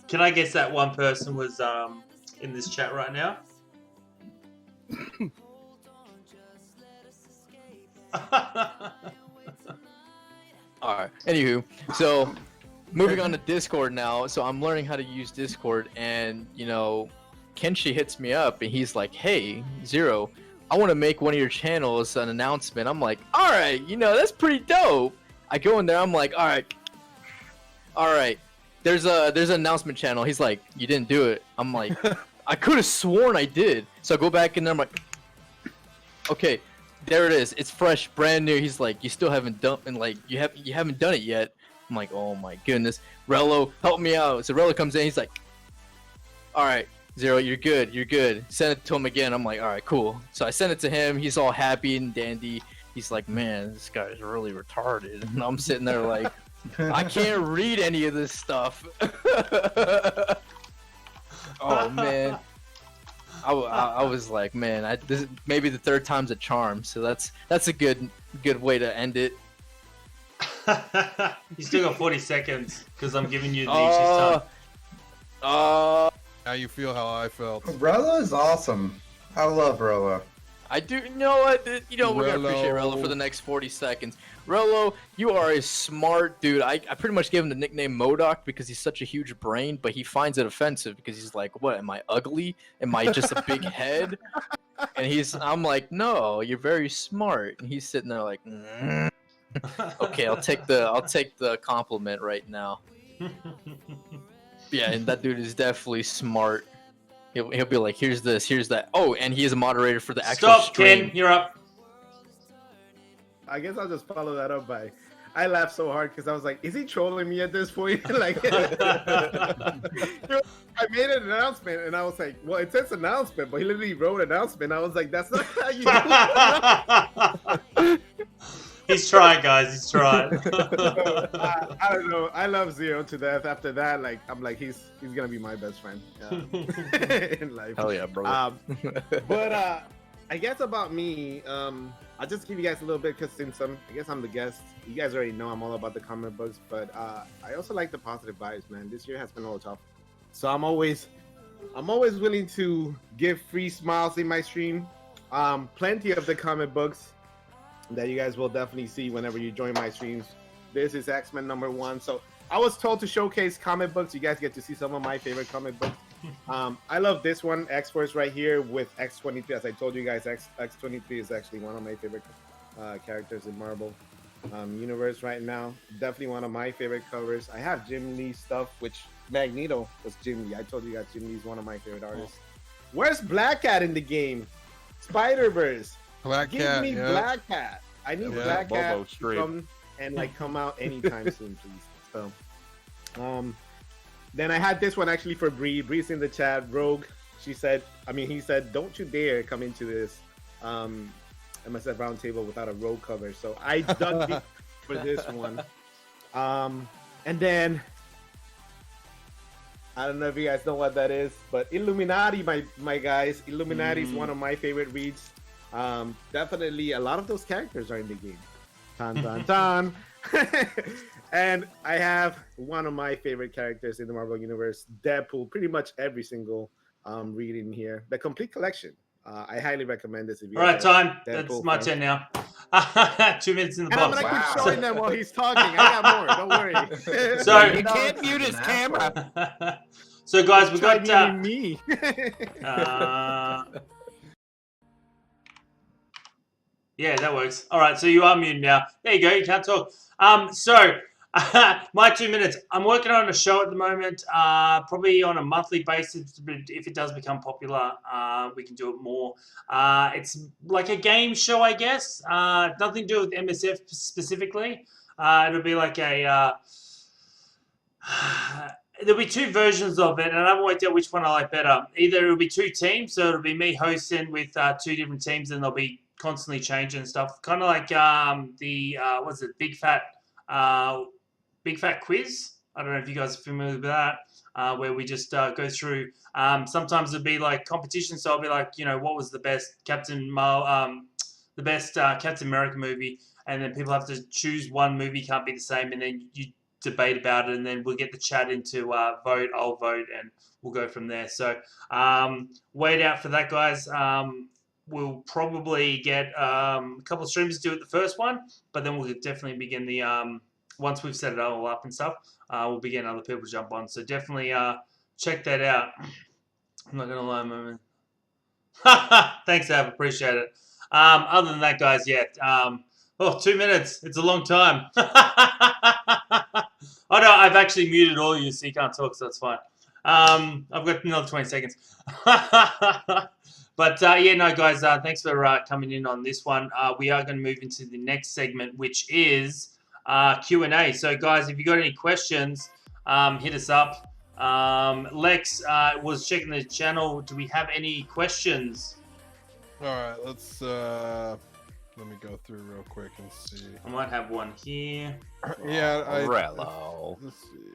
Can I guess that one person was in this chat right now? Alright, anywho, so moving on to Discord now. So I'm learning how to use Discord, and Kenshyron hits me up and he's like, hey, Xero, I want to make one of your channels an announcement. I'm like, alright, that's pretty dope. I go in there, I'm like, alright. There's an announcement channel. He's like, you didn't do it. I'm like, I could have sworn I did. So I go back in there. I'm like, okay, there it is. It's fresh, brand new. He's like, you still haven't done, and like you haven't done it yet. I'm like, oh my goodness, Rello, help me out. So Rello comes in. He's like, all right, Xero, you're good. Send it to him again. I'm like, all right, cool. So I send it to him. He's all happy and dandy. He's like, man, this guy's really retarded. And I'm sitting there like. I can't read any of this stuff. Oh man, I was like, man, this is maybe the 3rd time's a charm. So that's a good way to end it. You still got 40 seconds because I'm giving you Nietzsche's time. Now you feel how I felt. Rello is awesome. I love Rello. I do. You know what? We're gonna appreciate Rello for the next 40 seconds. Rello, you are a smart dude. I pretty much gave him the nickname MODOK because he's such a huge brain, but he finds it offensive because he's like, what, am I ugly? Am I just a big head? And I'm like, no, you're very smart. And he's sitting there like, okay, I'll take the compliment right now. Yeah, and that dude is definitely smart. He'll be like, here's this, here's that. Oh, and he is a moderator for the actual stream. Ken, you're up. I guess I'll just follow that up by, I laughed so hard because I was like, is he trolling me at this point? Like, I made an announcement and I was like, well, it says announcement, but he literally wrote announcement. I was like, that's not how you do it. He's trying, guys. He's trying. I don't know. I love Xero to death. After that, like, I'm like, he's gonna be my best friend in life. Hell yeah, bro. But I guess about me, I'll just give you guys a little bit because since I guess I'm the guest, you guys already know I'm all about the comic books. But I also like the positive vibes, man. This year has been a little tough, so I'm always willing to give free smiles in my stream. Plenty of the comic books that you guys will definitely see whenever you join my streams. This is X-Men #1. So I was told to showcase comic books. You guys get to see some of my favorite comic books. I love this one, X-Force right here with X-23. As I told you guys, X-23 is actually one of my favorite characters in Marvel. universe right now. Definitely one of my favorite covers. I have Jim Lee stuff, which Magneto was Jim Lee. I told you guys Jim Lee's one of my favorite artists. Where's Black Cat in the game? Spider-Verse. Black Give Cat. me Yeah. Black Cat. I need Black Bobo Cat to straight. come and come out anytime soon, please. So, then I had this one actually for Bree. Bree's in the chat. Rogue. He said, don't you dare come into this MSF Roundtable without a Rogue cover. So I dug deep for this one. And then I don't know if you guys know what that is, but Illuminati, my guys. Illuminati is one of my favorite reads. Definitely a lot of those characters are in the game. Tan tan tan. And I have one of my favorite characters in the Marvel Universe, Deadpool. Pretty much every single reading here. The complete collection. I highly recommend this. If you All right, time. Deadpool That's my fans. turn now. 2 minutes in the And I'm box. gonna keep showing them while he's talking. I got more. Don't worry. So- You can't mute his camera. So, guys, we Try got. muting me. Yeah, that works. All right, so you are muted now. There you go. You can't talk. So my 2 minutes. I'm working on a show at the moment, probably on a monthly basis. But if it does become popular, we can do it more. It's like a game show, I guess. Nothing to do with MSF specifically. It'll be like a. There'll be two versions of it, and I haven't worked out which one I like better. Either it'll be two teams, so it'll be me hosting with two different teams, and they'll be constantly changing stuff. Kind of like what's it, Big Fat Quiz. I don't know if you guys are familiar with that, where we just go through. Sometimes it'll be like competition, so I'll be like, what was the best Captain America movie, and then people have to choose one movie, can't be the same, and then you debate about it, and then we'll get the chat into vote. I'll vote, and we'll go from there. So wait out for that, guys. We'll probably get a couple of streamers to do it the first one, but then we'll definitely begin the once we've set it all up and stuff, we'll begin other people to jump on. So definitely check that out. I'm not gonna lie, man. Thanks, Ab. Appreciate it. Other than that, guys, 2 minutes. It's a long time. Oh no, I've actually muted all of you, so you can't talk, so that's fine. I've got another 20 seconds. But guys, thanks for coming in on this one. We are going to move into the next segment, which is Q&A. So guys, if you got any questions, hit us up. Lex was checking the channel. Do we have any questions? All right, let's let me go through real quick and see. I might have one here. Yeah, Rello. let's see.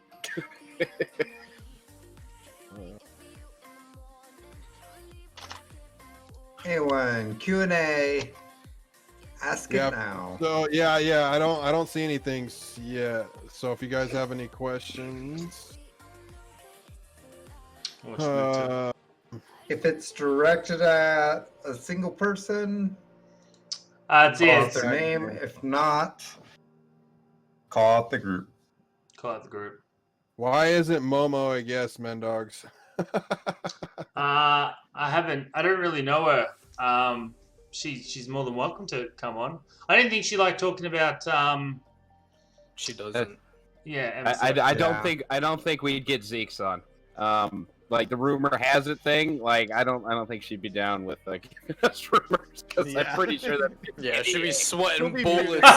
Anyone, Q&A. Ask it Yeah. now. So I don't see anything yet. So if you guys have any questions, If it's directed at a single person, It's call out it. their name. If not, call out the group. Call out the group. why isn't Momo a guest, Mendawgs? I don't really know her. She's more than welcome to come on. I didn't think she liked talking about She doesn't. MSF. I don't think we'd get Zeke's on. Like the rumor has it thing. Like I don't think she'd be down with like us rumors because I'm pretty sure that. Yeah, she'd be sweating be bullets.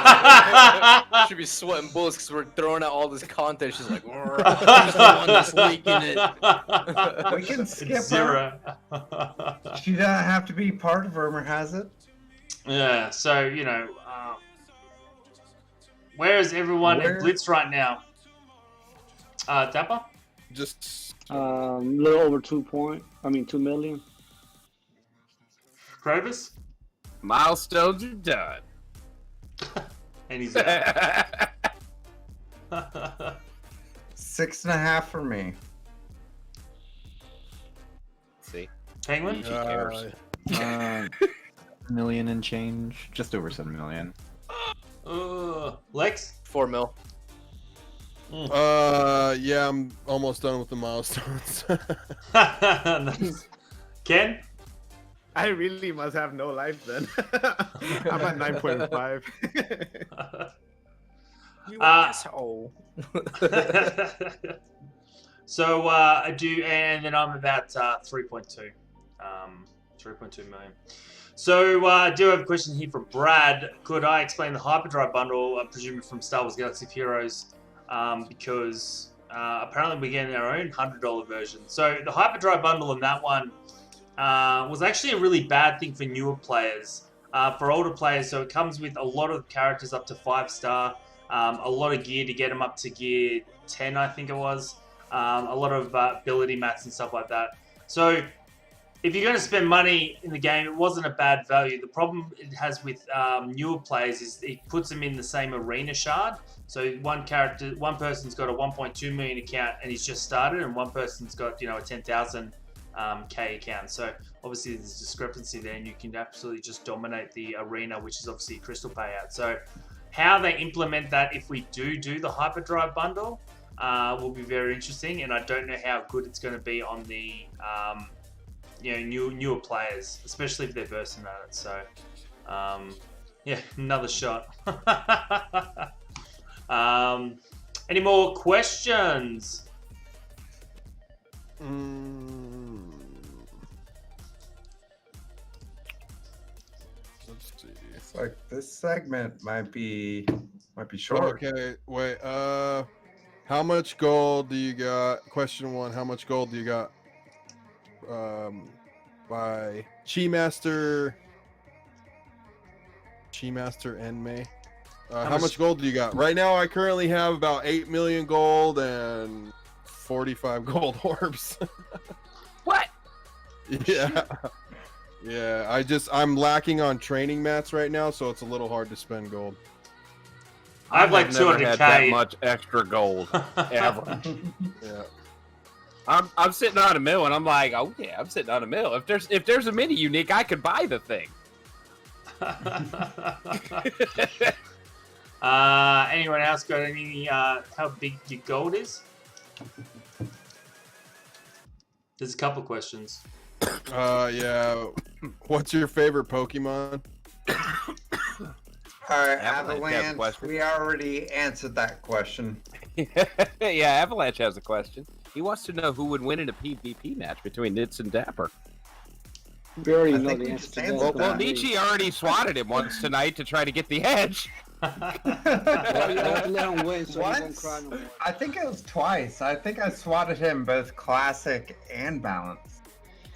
She'd be sweating bullets because we're throwing out all this content. She's like, "Who's the one that's leaking it?" We can skip her. Zero. She doesn't have to be part of Rumor Has It. Yeah, so where is everyone Where? at Blitz right now? Dapper? Just A little over 2 million. Crayvis? Milestones are done. And he's out. 6.5 for me. See, Penguin? He cares. Million and change, just over 7 million. Lex? 4 mil. yeah, I'm almost done with the milestones. Nice. Ken? I really must have no life then. I'm at 9.5. You Uh, asshole. So I do, and then I'm about 3.2 million. So I do have a question here from Brad. Could I explain the hyperdrive bundle? I'm presuming from Star Wars Galaxy of Heroes, because apparently we're getting our own $100 version. So the hyperdrive bundle in that one was actually a really bad thing for newer players. For older players, so it comes with a lot of characters up to 5-star, a lot of gear to get them up to gear 10, I think it was. A lot of ability mats and stuff like that. So if you're going to spend money in the game, it wasn't a bad value. The problem it has with newer players is it puts them in the same arena shard. So one person's got a 1.2 million account and he's just started, and one person's got a 10,000 K account. So obviously there's a discrepancy there, and you can absolutely just dominate the arena, which is obviously a crystal payout. So how they implement that if we do the hyperdrive bundle will be very interesting, and I don't know how good it's going to be on the newer players, especially if they're bursting at it. So yeah, another shot. Any more questions? Let's see. It's like this segment might be short. Okay, wait. How much gold do you got? Question 1. How much gold do you got? By Chi Master Enmei. How much gold do you got? Right now, I currently have about 8 million gold and 45 gold orbs. What? Yeah. Yeah, I'm lacking on training mats right now, so it's a little hard to spend gold. I have like never had 200K. that much extra gold ever. Yeah. I'm sitting on a mill, and I'm like, oh yeah, I'm sitting on a mill. If there's a mini unique, I could buy the thing. Anyone else got any? How big your gold is? There's a couple questions. Yeah. What's your favorite Pokemon? All right, Avalanche has a Avalanche. question. We already answered that question. Yeah, Avalanche has a question. He wants to know who would win in a PvP match between Nietzsche and Dapper. We already I know think the we answer just to that. answered It's Well, gonna be- Nietzsche already swatted him once tonight to try to get the edge. Well, you have to let him win so he won't Once? cry no more. I think it was twice. I think I swatted him both classic and balanced.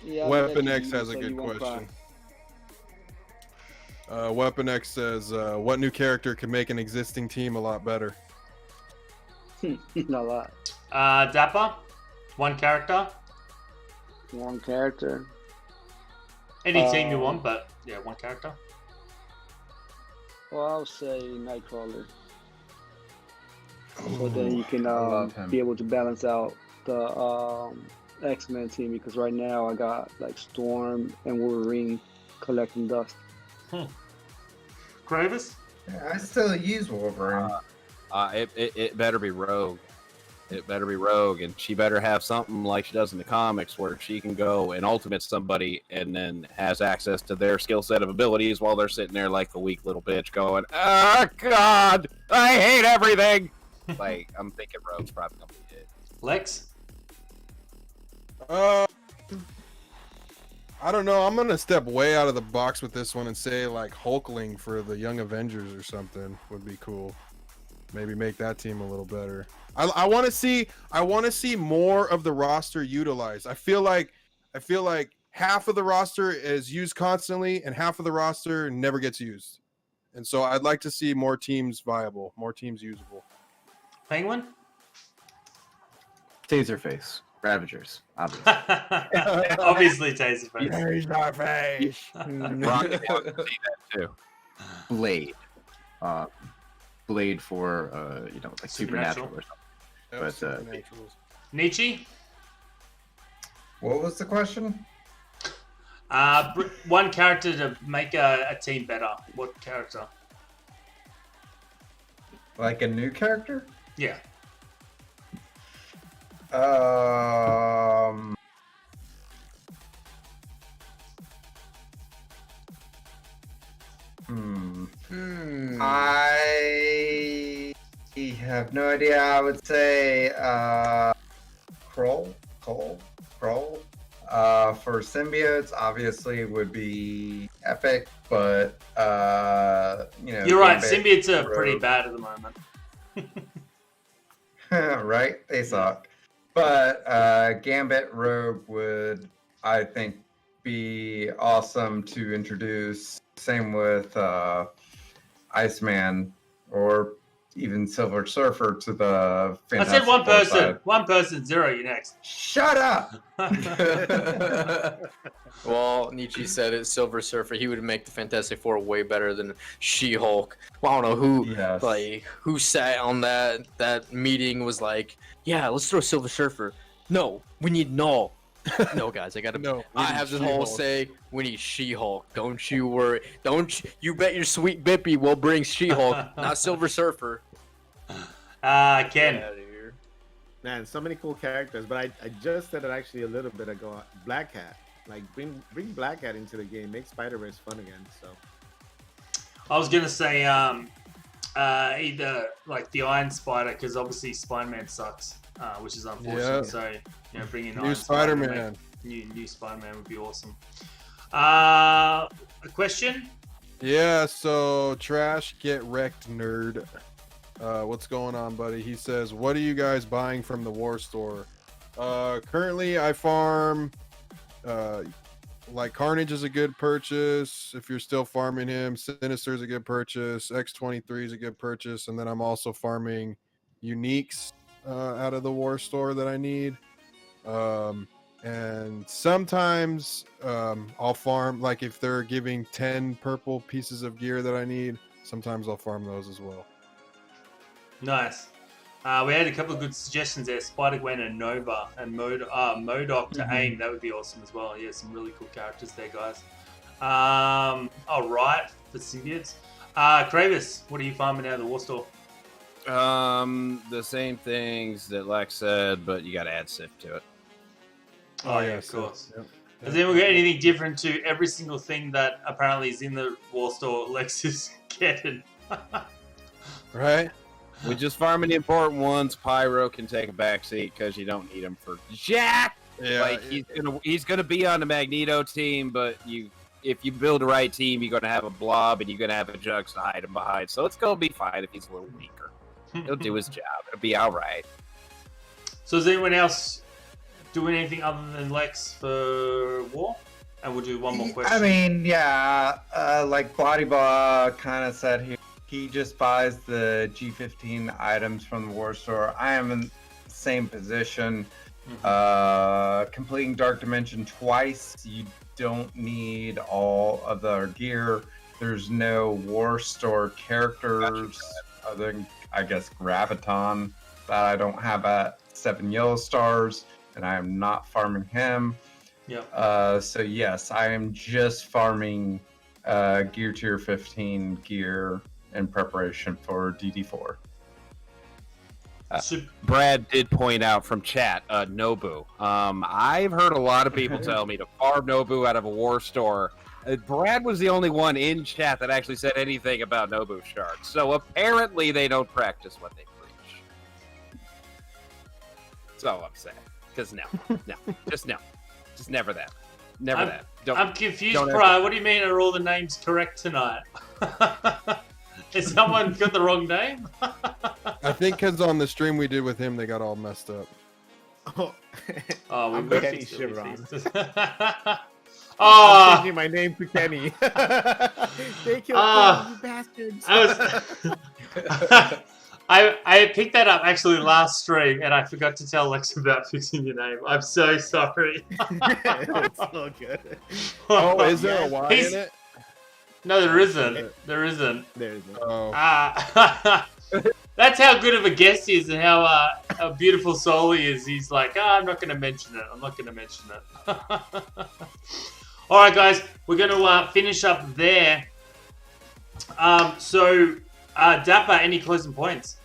Yeah, I'll Weapon let X you has a so good you won't question. Weapon X says, what new character can make an existing team a lot better? cry. Not a lot. Dapper, one character. One character. Any team you want, but yeah, one character. Well, I'll say Nightcrawler. So then you can I love him. be able to balance out the X-Men team, because right now I got like Storm and Wolverine collecting dust. Crayvis? Yeah, I still use Wolverine. It better be Rogue. It better be Rogue, and she better have something like she does in the comics, where she can go and ultimate somebody, and then has access to their skill set of abilities while they're sitting there like a weak little bitch, going, "Oh God, I hate everything." Like, I'm thinking Rogue's probably gonna be it. Lex? I don't know. I'm gonna step way out of the box with this one and say like Hulkling for the Young Avengers or something would be cool. Maybe make that team a little better. I want to see more of the roster utilized. I feel like half of the roster is used constantly and half of the roster never gets used. And so I'd like to see more teams viable, more teams usable. Penguin? Taserface. Ravagers, obviously. Obviously, Taserface. Rocket wants to see that too. Blade. Blade for like Supernatural. supernatural or something. Yep, But, Supernaturals. Nietzsche? What was the question? One character to make a team better. What character? Like a new character? Yeah. have no idea. I would say Kroll. For symbiotes, obviously would be epic, but You're right. Gambit, Symbiotes are pretty Rogue. bad at the moment. Right? They suck. But Gambit Rogue would, I think, be awesome to introduce. Same with Iceman or even Silver Surfer to the I Fantastic said one Four person. side. One person. Zero. You next. Shut up! Well, Nietzsche said it. Silver Surfer. He would make the Fantastic Four way better than She-Hulk. Well, I don't know who, Yes. who sat on that meeting was like, yeah, let's throw Silver Surfer. No, we need Null. No, guys, I gotta. No, we I need have this whole She-Hulk. say. We need She-Hulk. Don't you worry. You bet your sweet Bippy we'll bring She-Hulk, not Silver Surfer. Ken. Get outta here. Man, so many cool characters. But I just said it actually a little bit ago. Black Cat. Like bring Black Cat into the game. Make Spider-Verse fun again. So I was gonna say either like the Iron Spider, because obviously Spider-Man sucks, which is unfortunate. Yeah. So bring in New Iron Spider, Spider-Man. new Spider-Man would be awesome. A question? Yeah, so Trash Get Wrecked Nerd. What's going on, buddy? He says, what are you guys buying from the War Store? Currently, I farm... like Carnage is a good purchase if you're still farming him. Sinister is a good purchase. X-23 is a good purchase. And then I'm also farming uniques out of the War Store that I need. And sometimes I'll farm, like if they're giving 10 purple pieces of gear that I need, sometimes I'll farm those as well. Nice. We had a couple of good suggestions there. Spider-Gwen and Nova and Modok to aim. That would be awesome as well. Yeah, some really cool characters there, guys. All right, for symbiotes. Crayvis, what are you farming out of the War Store? The same things that Lex said, but you got to add Sif to it. Oh, yeah, of course. Yep. Has anyone got anything different to every single thing that apparently is in the War Store Lex is getting? Right? We just farming the important ones. Pyro can take a backseat because you don't need him for Jack. Yeah. Like he's gonna be on the Magneto team, but if you build the right team, you're gonna have a Blob and you're gonna have a Jugs to hide him behind. So it's gonna be fine if he's a little weaker. He'll do his job. It'll be all right. So is anyone else doing anything other than Lex for War? And we'll do one more question. I mean, yeah, like Bodyba kind of said here, he just buys the G15 items from the War Store. I am in the same position. Completing Dark Dimension twice, you don't need all of the gear. There's no War Store characters other than, I guess, Graviton that I don't have at 7 yellow stars, and I am not farming him. Yep. So yes, I am just farming gear tier 15 gear in preparation for DD4. Brad did point out from chat, Nobu. I've heard a lot of people tell me to farm Nobu out of a War Store. Brad was the only one in chat that actually said anything about Nobu shards. So apparently they don't practice what they preach. That's all I'm saying. Because no. Just never that. Never that. I'm confused, Brian. What do you mean are all the names correct tonight? Has someone got the wrong name? I think because on the stream we did with him, they got all messed up. Oh, I'm we've Kenny fixed it, we Chevron. fixed it. I'm Oh, changing my name to Kenny. They killed Ah. me, you bastards. I picked that up actually last stream, and I forgot to tell Lex about fixing your name. I'm so sorry. It's so good. Oh, is there a Y He's- in it? No, there isn't. There isn't. There's it. Oh, That's how good of a guest he is, and how beautiful soul he is. He's like, I'm not going to mention it. I'm not going to mention it. All right, guys, we're going to finish up there. So, Dapper, any closing points?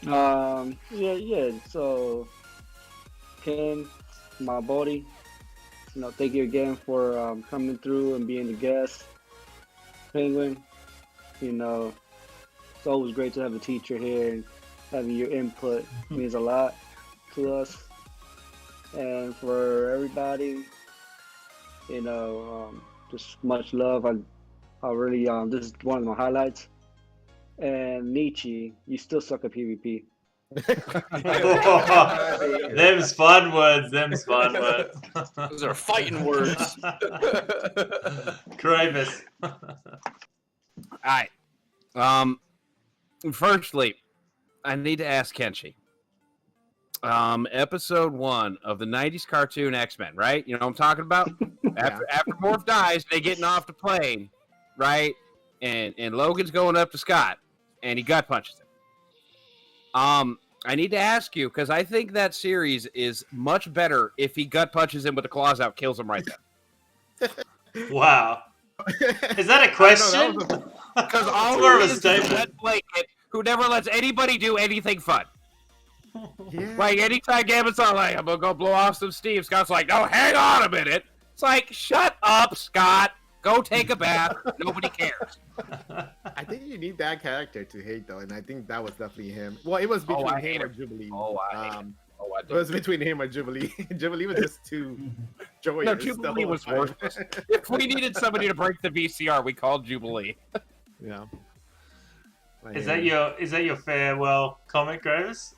Yeah. So, Ken, my buddy, thank you again for coming through and being the guest. Penguin, It's always great to have a teacher here, and having your input means a lot to us. And for everybody, just much love. I really this is one of my highlights. And Nietzsche, you still suck at PvP. Them's fun words. Those are fighting words. Crayvis. All right. Firstly, I need to ask Kenshy. Episode 1 of the 90s cartoon X-Men, right? You know what I'm talking about? After Morph dies, they getting off the plane, right? And Logan's going up to Scott, and he gut punches him. I need to ask you, because I think that series is much better if he gut punches him with the claws out, kills him right there. Wow. Is that a question? Because all more of a he is statement. Blanket who never lets anybody do anything fun. Yeah. Like, anytime Gambit's all like, I'm going to go blow off some steam, Scott's like, no, hang on a minute. It's like, shut up, Scott. Go take a bath. Nobody cares. I think you need that character to hate, though, and I think that was definitely him. Well, it was between him or Jubilee. It was between him or Jubilee. Jubilee was just too joyous. No, Jubilee was worthless. If we needed somebody to break the VCR, we called Jubilee. Yeah. Is that your farewell comment, Graves?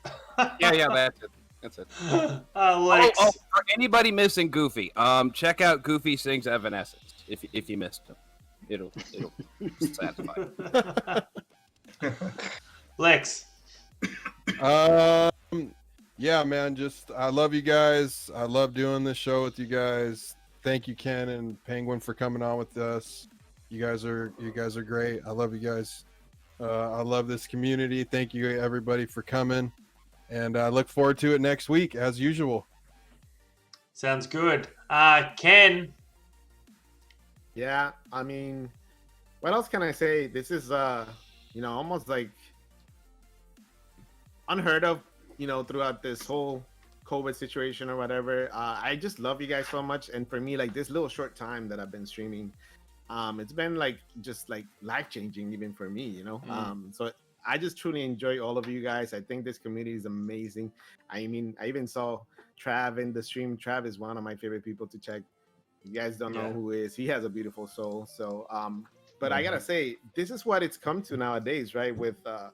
Yeah, that's it. Lex. For anybody missing Goofy, check out Goofy Sings Evanescence if you missed him. It'll satisfy. Lex. Yeah, man. Just I love you guys. I love doing this show with you guys. Thank you, Ken and Penguin, for coming on with us. You guys are great. I love you guys. I love this community. Thank you, everybody, for coming. And I look forward to it next week, as usual. Sounds good. Ken. Yeah, I mean, what else can I say? This is, almost like unheard of, throughout this whole COVID situation or whatever. I just love you guys so much. And for me, like this little short time that I've been streaming, it's been just life-changing even for me, So I just truly enjoy all of you guys. I think this community is amazing. I mean, I even saw Trav in the stream. Trav is one of my favorite people to check. You guys don't know who he is. He has a beautiful soul. So, but I gotta say, this is what it's come to nowadays, right? With the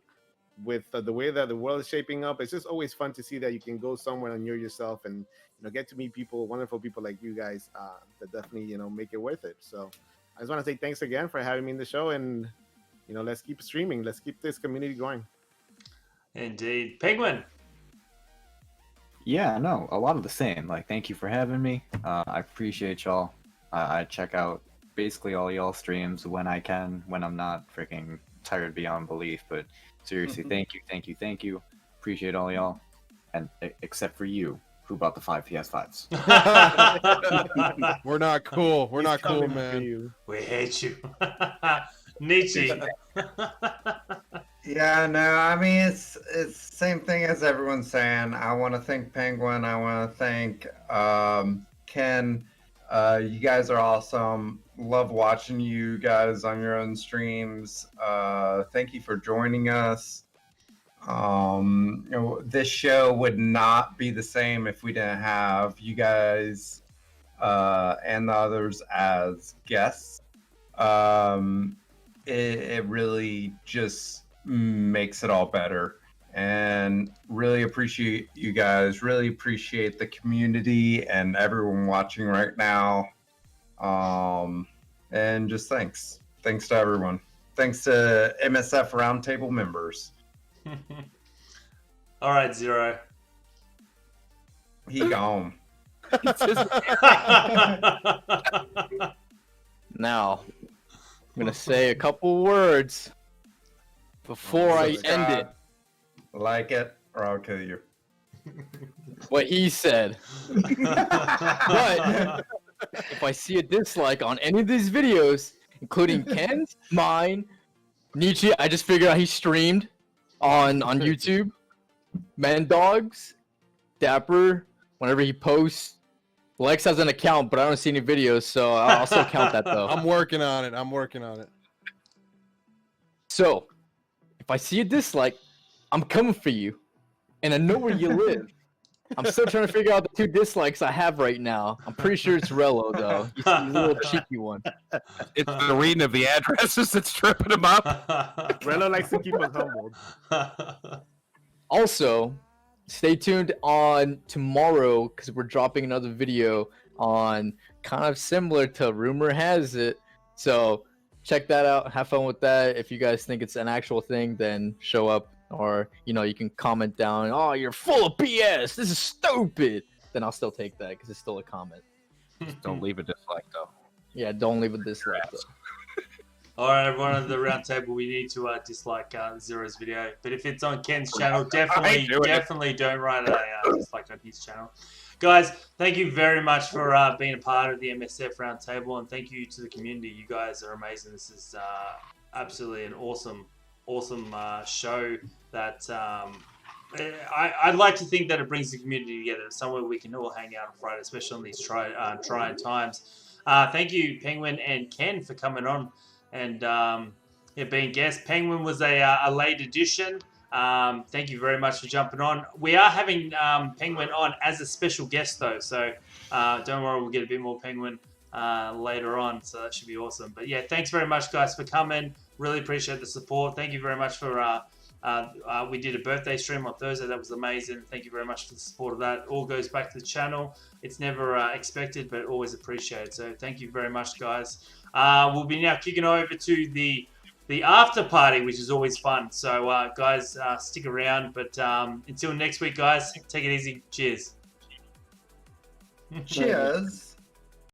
way that the world is shaping up, it's just always fun to see that you can go somewhere and you're yourself and get to meet people, wonderful people like you guys that definitely make it worth it. So I just want to say thanks again for having me in the show, and let's keep streaming. Let's keep this community going. Indeed. Penguin. Yeah, no, a lot of the same. Thank you for having me. I appreciate y'all. I check out basically all y'all streams when I can, when I'm not freaking tired beyond belief. But seriously, thank you. Appreciate all y'all. And except for you, who bought the 5 PS5s. We're not cool. We're not cool, man. We hate you. Nietzsche. Yeah, no, I mean it's the same thing as everyone's saying. I want to thank Penguin. I want to thank Ken. You guys are awesome. Love watching you guys on your own streams. Thank you for joining us. This show would not be the same if we didn't have you guys and the others as guests. It really just makes it all better, and really appreciate you guys. Really appreciate the community and everyone watching right now. And just thanks to everyone. Thanks to MSF Roundtable members. All right, Xero. He gone. Now, I'm going to say a couple words before I end it. Like it, or I'll kill you. What he said. But if I see a dislike on any of these videos, including Ken's, mine, Nietzsche, I just figured out he streamed on YouTube, Mendawgs, Dapper, whenever he posts. Lex has an account, but I don't see any videos, so I'll still count that though. I'm working on it. So, if I see a dislike, I'm coming for you, and I know where you live. I'm still trying to figure out the 2 dislikes I have right now. I'm pretty sure it's Rello, though. He's a little cheeky one. It's the reading of the addresses that's tripping him up. Relo likes to keep us humbled. Also, stay tuned on tomorrow because we're dropping another video on kind of similar to Rumor Has It. So check that out. Have fun with that. If you guys think it's an actual thing, then show up. Or, you know, you can comment down, oh, you're full of BS. This is stupid. Then I'll still take that because it's still a comment. Just don't leave a dislike, though. Yeah, don't leave a dislike, though. All right, everyone at the round table, we need to dislike Xero's video. But if it's on Ken's channel, definitely don't write a dislike on his channel. Guys, thank you very much for being a part of the MSF Roundtable, and thank you to the community. You guys are amazing. This is absolutely an awesome show that I'd like to think that it brings the community together, somewhere we can all hang out on Friday, especially on these trying times. Thank you, Penguin and Ken, for coming on and being guests. Penguin was a late addition. Thank you very much for jumping on. We are having Penguin on as a special guest, though, so don't worry, we'll get a bit more Penguin later on, so that should be awesome. But yeah, thanks very much, guys, for coming. Really appreciate the support. Thank you very much for we did a birthday stream on Thursday. That was amazing. Thank you very much for the support of that. All goes back to the channel. It's never expected, but always appreciated. So thank you very much, guys. We'll be now kicking over to the after party, which is always fun. So guys, stick around. But until next week, guys, take it easy. Cheers. Cheers.